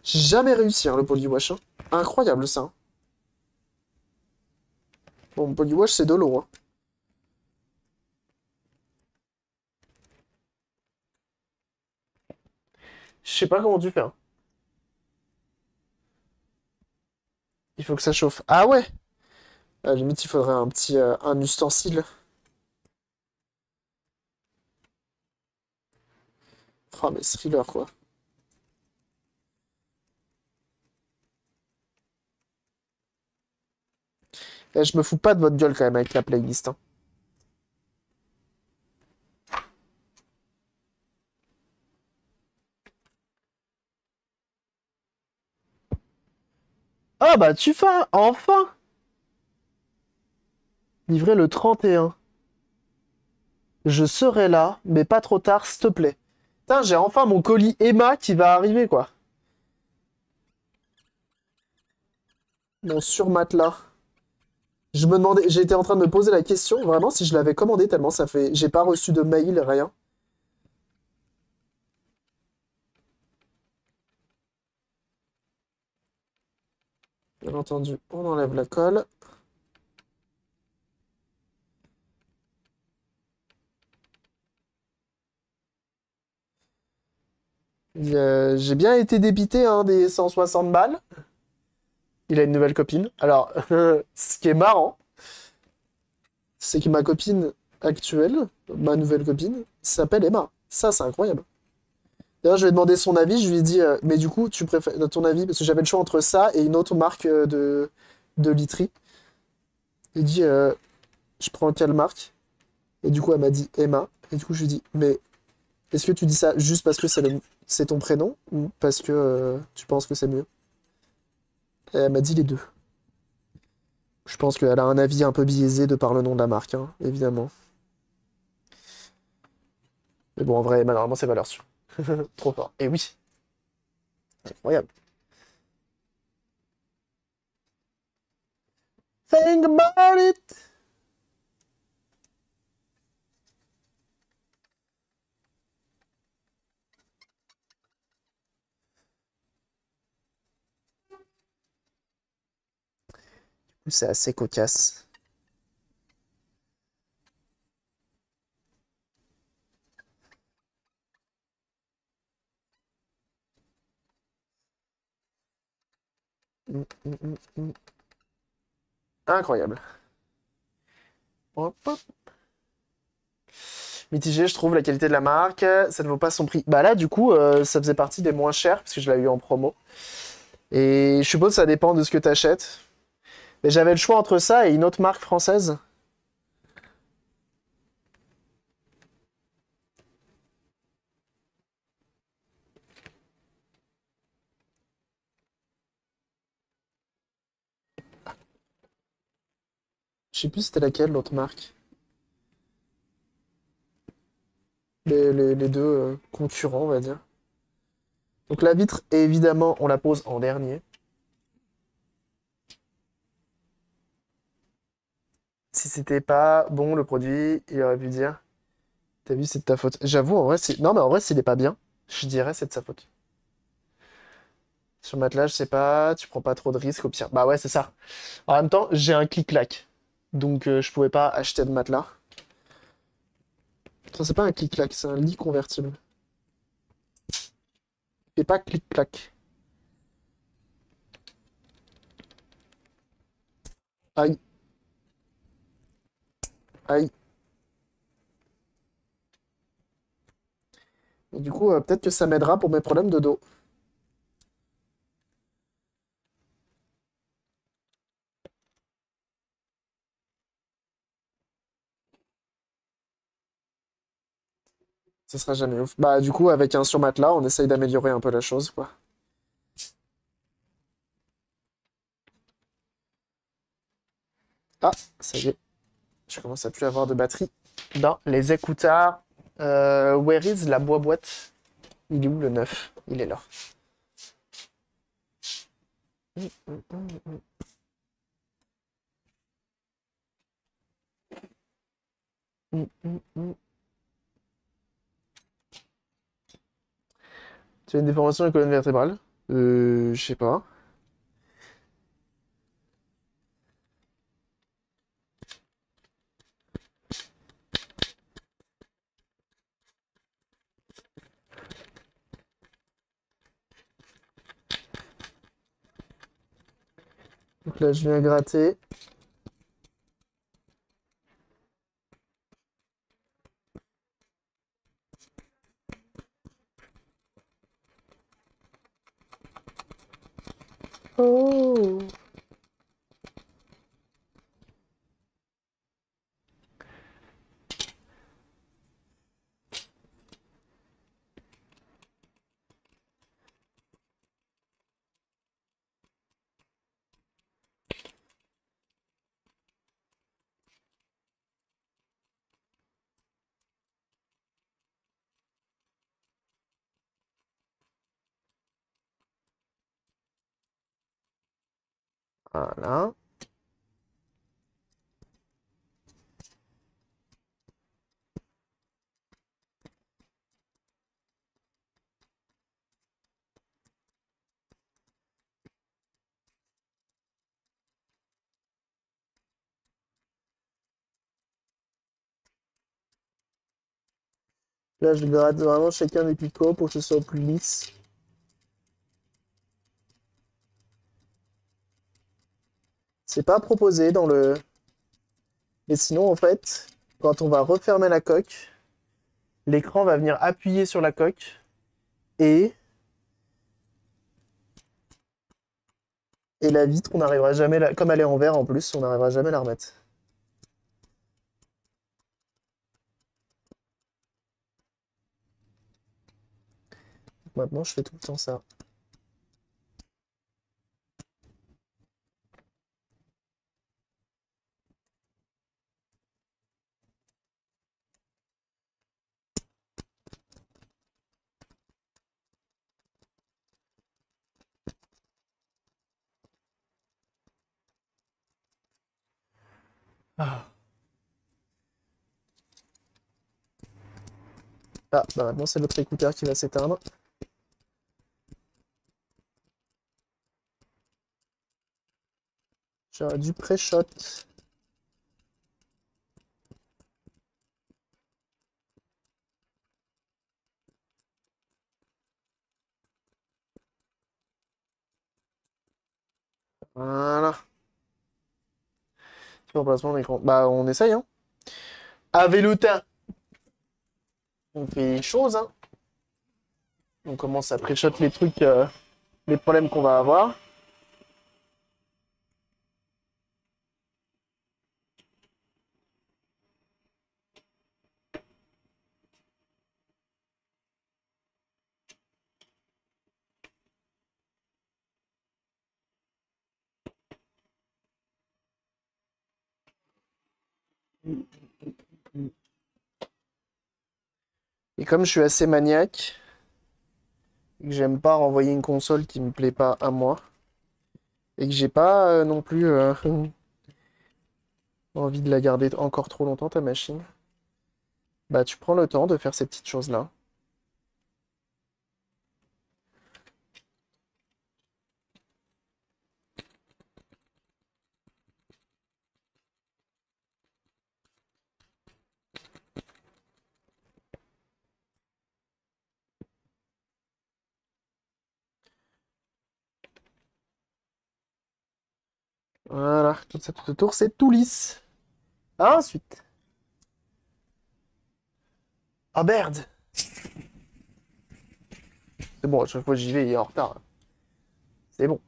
J'ai jamais réussi, hein, le polywash, hein. Incroyable, ça, hein. Bon, le polywash, c'est de l'eau, hein. Je sais pas comment tu fais, hein. Il faut que ça chauffe. Ah ouais! À la limite, il faudrait un petit un ustensile. Oh, mais thriller, quoi. Et je me fous pas de votre gueule, quand même, avec la playlist, hein. Ah bah, tu fais, enfin! Livré le 31. Je serai là, mais pas trop tard, s'il te plaît. Putain, j'ai enfin mon colis Emma qui va arriver, quoi. Mon surmatelas. Je me demandais, j'étais en train de me poser la question, vraiment, si je l'avais commandé, tellement ça fait... J'ai pas reçu de mail, rien. Bien entendu, on enlève la colle. J'ai bien été débité, hein, des 160 balles. Il a une nouvelle copine. Alors, ce qui est marrant, c'est que ma copine actuelle, ma nouvelle copine, s'appelle Emma. Ça, c'est incroyable. D'ailleurs, je lui ai demandé son avis. Je lui ai dit, mais du coup, tu préfères ton avis, parce que j'avais le choix entre ça et une autre marque de literie. Il dit, je prends quelle marque? Et du coup, elle m'a dit Emma. Et du coup, je lui ai dit, mais est-ce que tu dis ça juste parce que c'est ton prénom ou parce que tu penses que c'est mieux? Et elle m'a dit les deux. Je pense qu'elle a un avis un peu biaisé de par le nom de la marque, hein, évidemment. Mais bon, en vrai, malheureusement, c'est valeur sûre. Trop fort. Et oui, incroyable. Think about it! C'est assez cocasse. Mm, mm, mm, mm. Incroyable. Hop, hop. Mitigé, je trouve, la qualité de la marque, ça ne vaut pas son prix. Bah là, du coup, ça faisait partie des moins chers, parce que je l'ai eu en promo. Et je suppose que ça dépend de ce que tu achètes. Mais j'avais le choix entre ça et une autre marque française. Je sais plus c'était laquelle, l'autre marque. Les deux concurrents, on va dire. Donc la vitre, évidemment, on la pose en dernier. Si c'était pas bon le produit, il aurait pu dire, t'as vu, c'est de ta faute. J'avoue, en vrai, c'est... Non, mais en vrai, s'il est pas bien, je dirais c'est de sa faute. Sur le matelas, je sais pas, tu prends pas trop de risques au pire. Bah ouais, c'est ça. En même temps, j'ai un clic-clac. Donc je pouvais pas acheter de matelas. Ça, c'est pas un clic-clac, c'est un lit convertible. Et pas clic-clac. Aïe, aïe. Et du coup, peut-être que ça m'aidera pour mes problèmes de dos. Ça sera jamais ouf. Bah du coup, avec un surmatelas, on essaye d'améliorer un peu la chose, quoi. Ah, ça y est. Je commence à plus avoir de batterie dans les écouteurs. Where is la boîte? Il est où le neuf? Il est là. Tu as une déformation de la colonne vertébrale? Je sais pas. Donc là, je viens gratter. Oh! Voilà. Là, je gratte vraiment chacun des picots pour que ce soit plus lisse. C'est pas proposé dans le... Mais sinon, en fait, quand on va refermer la coque, l'écran va venir appuyer sur la coque et... Et la vitre, on n'arrivera jamais... Comme elle est en verre en plus, on n'arrivera jamais à la remettre. Maintenant, je fais tout le temps ça. Ah, bah maintenant, c'est l'autre écouteur qui va s'éteindre. J'aurais dû pré-shot. Voilà. Remplacement d'écran. Bah, on essaye, hein. Avec le temps. On fait les choses, hein. On commence à pré-shot les trucs, les problèmes qu'on va avoir. Et comme je suis assez maniaque, et que j'aime pas renvoyer une console qui me plaît pas à moi, et que j'ai pas non plus envie de la garder encore trop longtemps, ta machine, bah tu prends le temps de faire ces petites choses-là. Voilà, comme ça tout autour, c'est tout lisse. Ensuite. Ah merde! C'est bon, à chaque fois que j'y vais, il est en retard. C'est bon.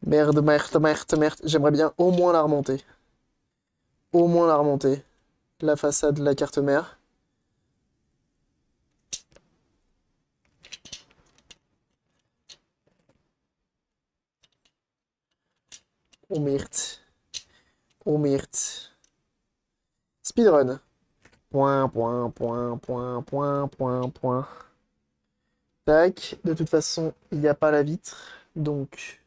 Merde, merde, merde, merde. J'aimerais bien au moins la remonter. Au moins la remonter. La façade de la carte mère. Oh merde. Oh merde. Speedrun. Point, point, point, point, point, point, point. Tac. De toute façon, il n'y a pas la vitre. Donc.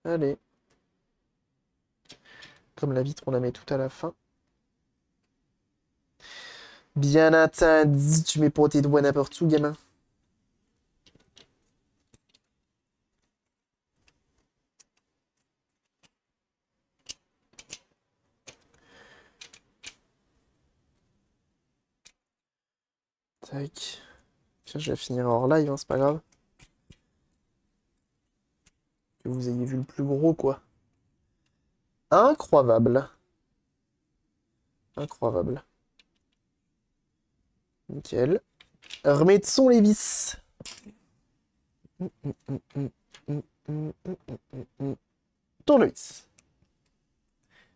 Allez. Comme la vitre, on la met tout à la fin. Bien entendu, tu mets pas tes doigts n'importe où, gamin. Tac. Tiens, je vais finir hors live, hein, c'est pas grave. Que vous ayez vu le plus gros, quoi. Incroyable. Incroyable. Nickel. Remettons les vis. Tournevis.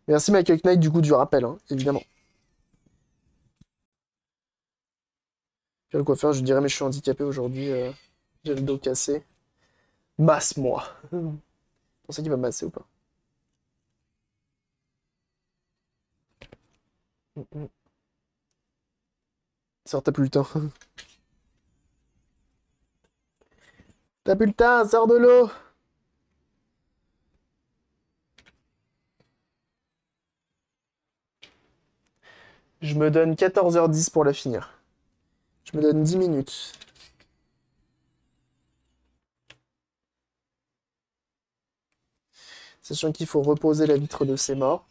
Merci Michael Knight du coup du rappel, hein, évidemment. Quel coiffeur, je dirais, mais je suis handicapé aujourd'hui. J'ai le dos cassé. Masse-moi. Vous pensez qu'il va me masser ou pas? Sors, t'as plus le temps. T'as plus le temps, sors de l'eau. Je me donne 14h10 pour la finir. Je me donne 10 minutes. Sachant qu'il faut reposer la vitre de ses morts.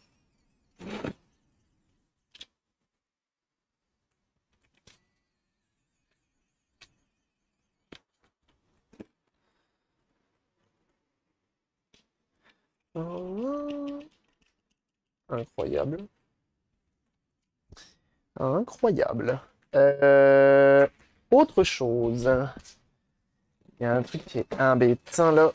Incroyable. Incroyable. Autre chose. Il y a un truc qui est embêtant là.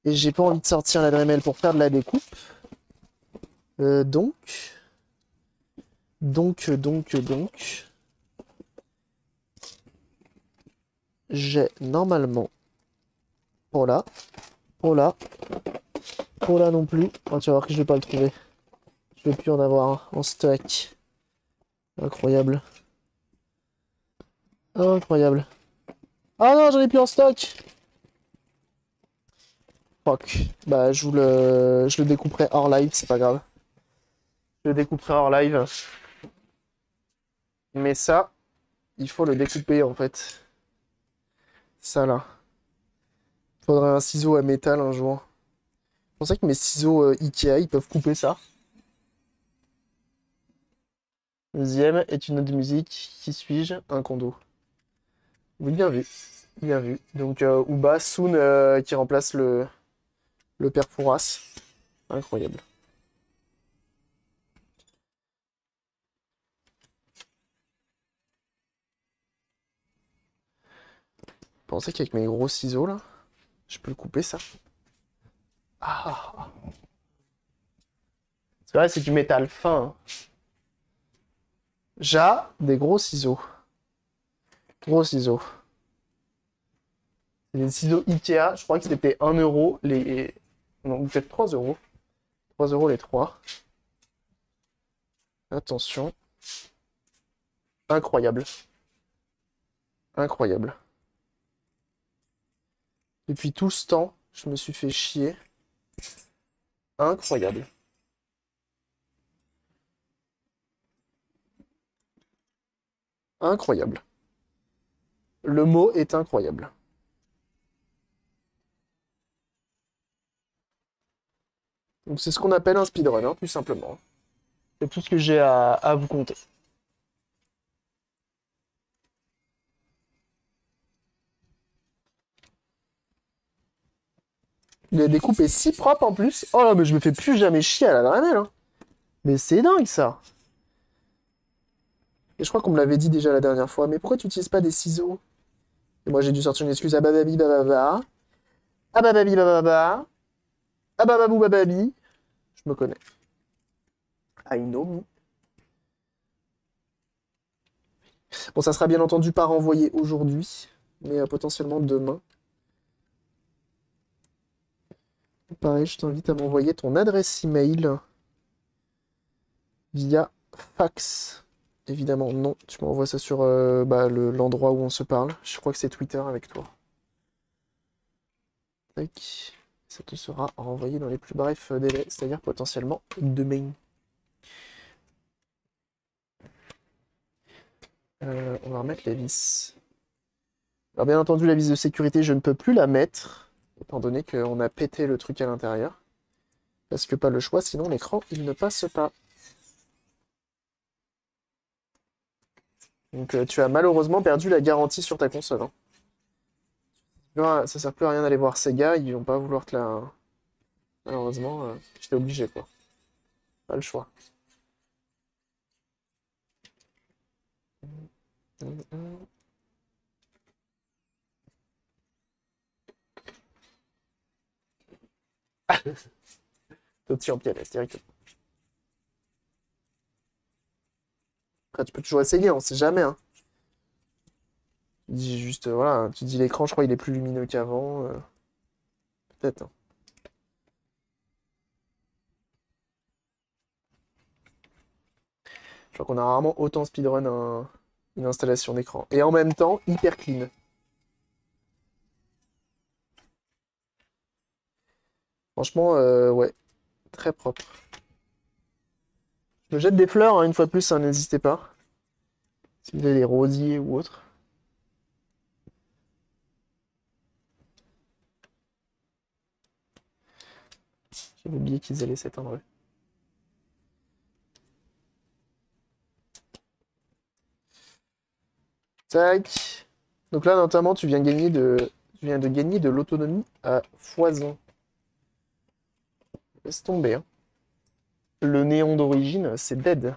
Et j'ai pas envie de sortir la Dremel pour faire de la découpe. Donc. J'ai normalement. Oh là. Oh là. Oh là non plus. Oh, tu vas voir que je vais pas le trouver. Je vais plus en avoir en stock. Incroyable. Incroyable. Ah non, j'en ai plus en stock. Fuck. Bah, je le découperai hors live, c'est pas grave. Je le découperai hors live. Mais ça, il faut le découper en fait. Ça là. Faudrait un ciseau à métal un jour. C'est pour ça que mes ciseaux Ikea, ils peuvent couper ça. Deuxième est une note de musique. Qui suis-je? Un condo. Oui, bien vu. Bien vu. Donc, Uba, Soon qui remplace le père Fouras. Incroyable. Pensez qu'avec mes gros ciseaux, là, je peux le couper, ça. Ah! C'est vrai, c'est du métal fin. Hein. J'ai des gros ciseaux. Gros ciseaux. C'est des ciseaux Ikea. Je crois que c'était 1 euro. Non, peut-être 3 euros. 3 euros les 3. Attention. Incroyable. Incroyable. Depuis tout ce temps, je me suis fait chier. Incroyable. Incroyable. Le mot est incroyable. Donc c'est ce qu'on appelle un speedrun, hein, tout simplement. C'est tout ce que j'ai à vous conter. La découpe est si propre en plus. Oh là, mais je me fais plus jamais chier à la Dremel. Hein. Mais c'est dingue ça. Et je crois qu'on me l'avait dit déjà la dernière fois. Mais pourquoi tu n'utilises pas des ciseaux? Et moi j'ai dû sortir une excuse. Ah bababi bababa. Ah bababi bababa. Ah bababou bababi. Je me connais. I know me. Bon, ça sera bien entendu pas renvoyé aujourd'hui, mais potentiellement demain. Pareil, je t'invite à m'envoyer ton adresse email via fax. Évidemment, non, tu m'envoies ça sur l'endroit où on se parle. Je crois que c'est Twitter avec toi. Tac. Ça te sera renvoyé dans les plus brefs délais, c'est-à-dire potentiellement demain. On va remettre la vis. Alors bien entendu, la vis de sécurité, je ne peux plus la mettre, étant donné qu'on a pété le truc à l'intérieur. Parce que pas le choix, sinon l'écran, il ne passe pas. Donc tu as malheureusement perdu la garantie sur ta console. Hein. Ça sert plus à rien d'aller voir Sega, ils vont pas vouloir te la... Malheureusement, j'étais obligé, quoi. Pas le choix. T'es en pianiste, directement. Après, tu peux toujours essayer, on sait jamais. Hein. Tu dis juste, voilà, tu dis l'écran, je crois, il est plus lumineux qu'avant. Peut-être. Hein. Je crois qu'on a rarement autant speedrun une installation d'écran. Et en même temps, hyper clean. Franchement, ouais, très propre. Je me jette des fleurs, hein, une fois de plus, hein, n'hésitez pas. Si vous avez des rosiers ou autre. J'avais oublié qu'ils allaient s'éteindre. Tac. Donc là, notamment, tu viens de gagner de l'autonomie à foison. Laisse tomber. Hein. Le néon d'origine, c'est dead.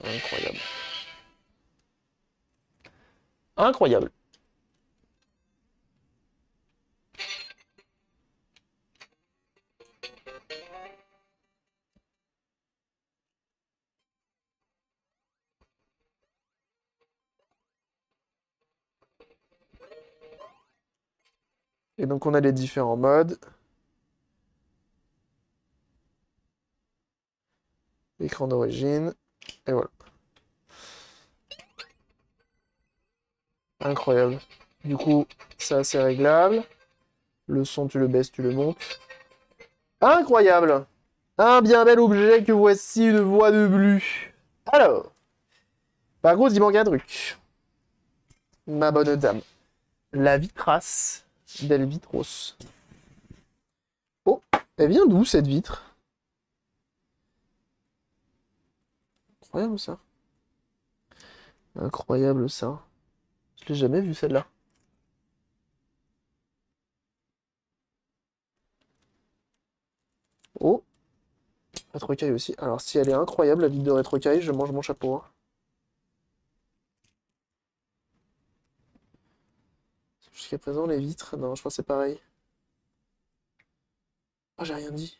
Incroyable. Incroyable. Et donc on a les différents modes. Écran d'origine. Et voilà. Incroyable. Du coup, ça c'est réglable. Le son, tu le baisses, tu le montes. Incroyable! Un bien bel objet que voici, une voix de Blu. Alors. Par contre, il manque un truc. Ma bonne dame. La vitrace del Vitros. Oh, elle vient d'où cette vitre? Incroyable ça. Incroyable ça. Je l'ai jamais vu celle-là. Oh, rétrocaille aussi. Alors si elle est incroyable la vitre de rétrocaille, je mange mon chapeau, hein. Jusqu'à présent les vitres, non je pense que c'est pareil. Ah j'ai rien dit.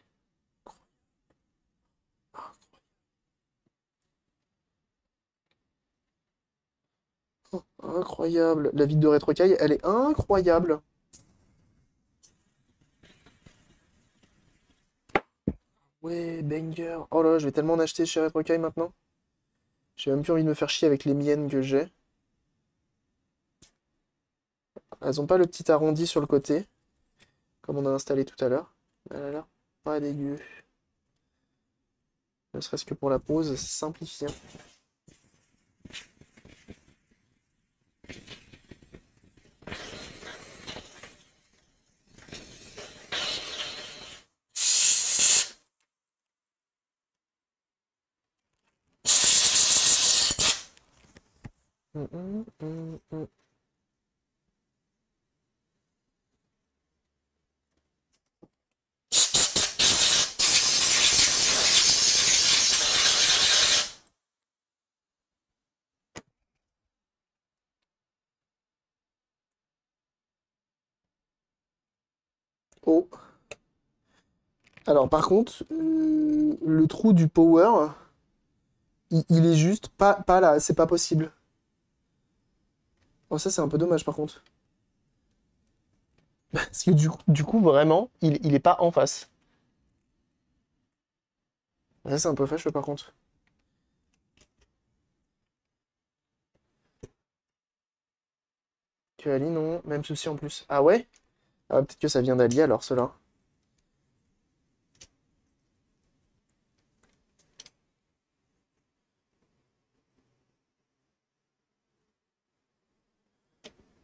Oh, incroyable. La vitre de rétrocaille, elle est incroyable. Ouais, banger. Oh là, je vais tellement en acheter chez rétrocaille maintenant. J'ai même plus envie de me faire chier avec les miennes que j'ai. Elles ont pas le petit arrondi sur le côté, comme on a installé tout à l'heure. Ah là là, pas dégueu. Ne serait-ce que pour la pose, c'est simplifié. Oh. Alors par contre, le trou du power, il est juste pas là, c'est pas possible. Oh ça c'est un peu dommage par contre. Parce que du coup vraiment, il est pas en face. Ça c'est un peu fâcheux par contre. Que Ali non, même souci en plus. Ah ouais? Ah peut-être que ça vient d'Ali alors cela.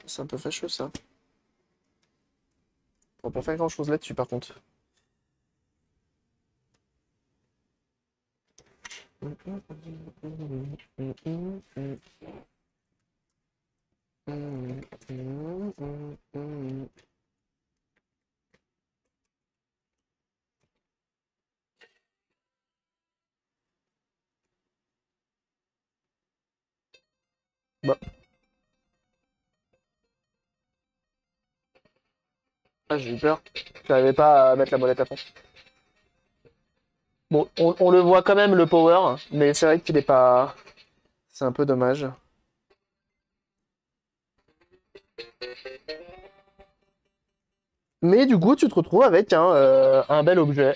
C'est un peu fâcheux ça. On va pas faire grand chose là-dessus par contre. Bah. Ah, j'ai eu peur. J'arrivais pas à mettre la molette à fond. Bon, on le voit quand même le power, mais c'est vrai qu'il est pas. C'est un peu dommage. Mais du coup, tu te retrouves avec un bel objet.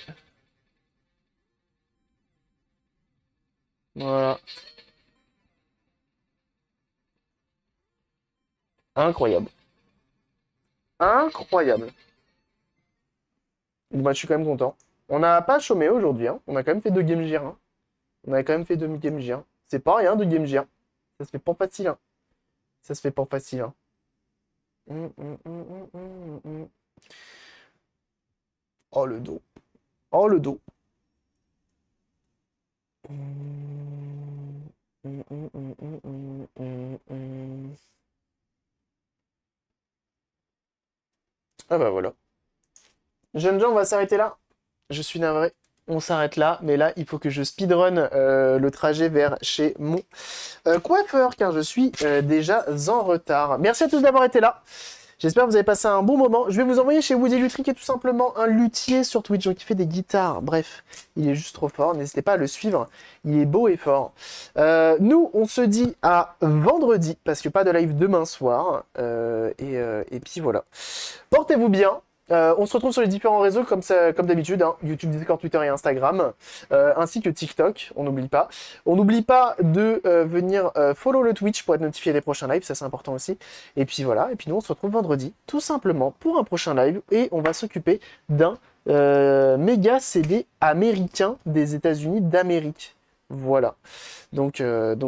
Voilà. Incroyable. Incroyable. Bon, bah, je suis quand même content. On n'a pas chômé aujourd'hui, hein. On a quand même fait 2 Game Gear, hein. On a quand même fait 2 Game Gear. C'est pas rien, 2 Game Gear. Ça se fait pas facile, hein. Ça se fait pas facile, hein. Hum. Oh, le dos. Oh, le dos. Ah bah voilà. Jeunes gens, on va s'arrêter là. Je suis navré. On s'arrête là, mais là, il faut que je speedrun le trajet vers chez mon coiffeur, car je suis déjà en retard. Merci à tous d'avoir été là. J'espère que vous avez passé un bon moment. Je vais vous envoyer chez Woody Luthier, qui est tout simplement un luthier sur Twitch, donc il fait des guitares. Bref, il est juste trop fort. N'hésitez pas à le suivre. Il est beau et fort. Nous, on se dit à vendredi, parce que pas de live demain soir. Et puis voilà. Portez-vous bien. On se retrouve sur les différents réseaux comme d'habitude, hein, YouTube, Discord, Twitter et Instagram, ainsi que TikTok, on n'oublie pas. On n'oublie pas de venir follow le Twitch pour être notifié des prochains lives, ça c'est important aussi. Et puis voilà, et puis nous on se retrouve vendredi, tout simplement, pour un prochain live, et on va s'occuper d'un méga CD américain des États-Unis d'Amérique. Voilà. Donc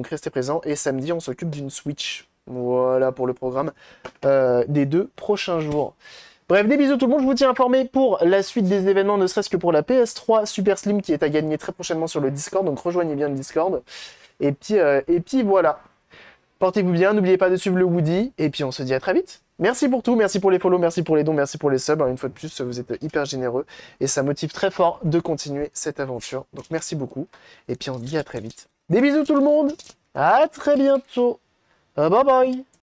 restez présents, et samedi on s'occupe d'une Switch. Voilà pour le programme des 2 prochains jours. Bref, des bisous tout le monde, je vous tiens informé pour la suite des événements, ne serait-ce que pour la PS3 Super Slim qui est à gagner très prochainement sur le Discord, donc rejoignez bien le Discord. Et puis voilà. Portez-vous bien, n'oubliez pas de suivre le Woody, et puis on se dit à très vite. Merci pour tout, merci pour les follow, merci pour les dons, merci pour les subs. Une fois de plus, vous êtes hyper généreux, et ça motive très fort de continuer cette aventure. Donc merci beaucoup, et puis on se dit à très vite. Des bisous tout le monde, à très bientôt, bye bye.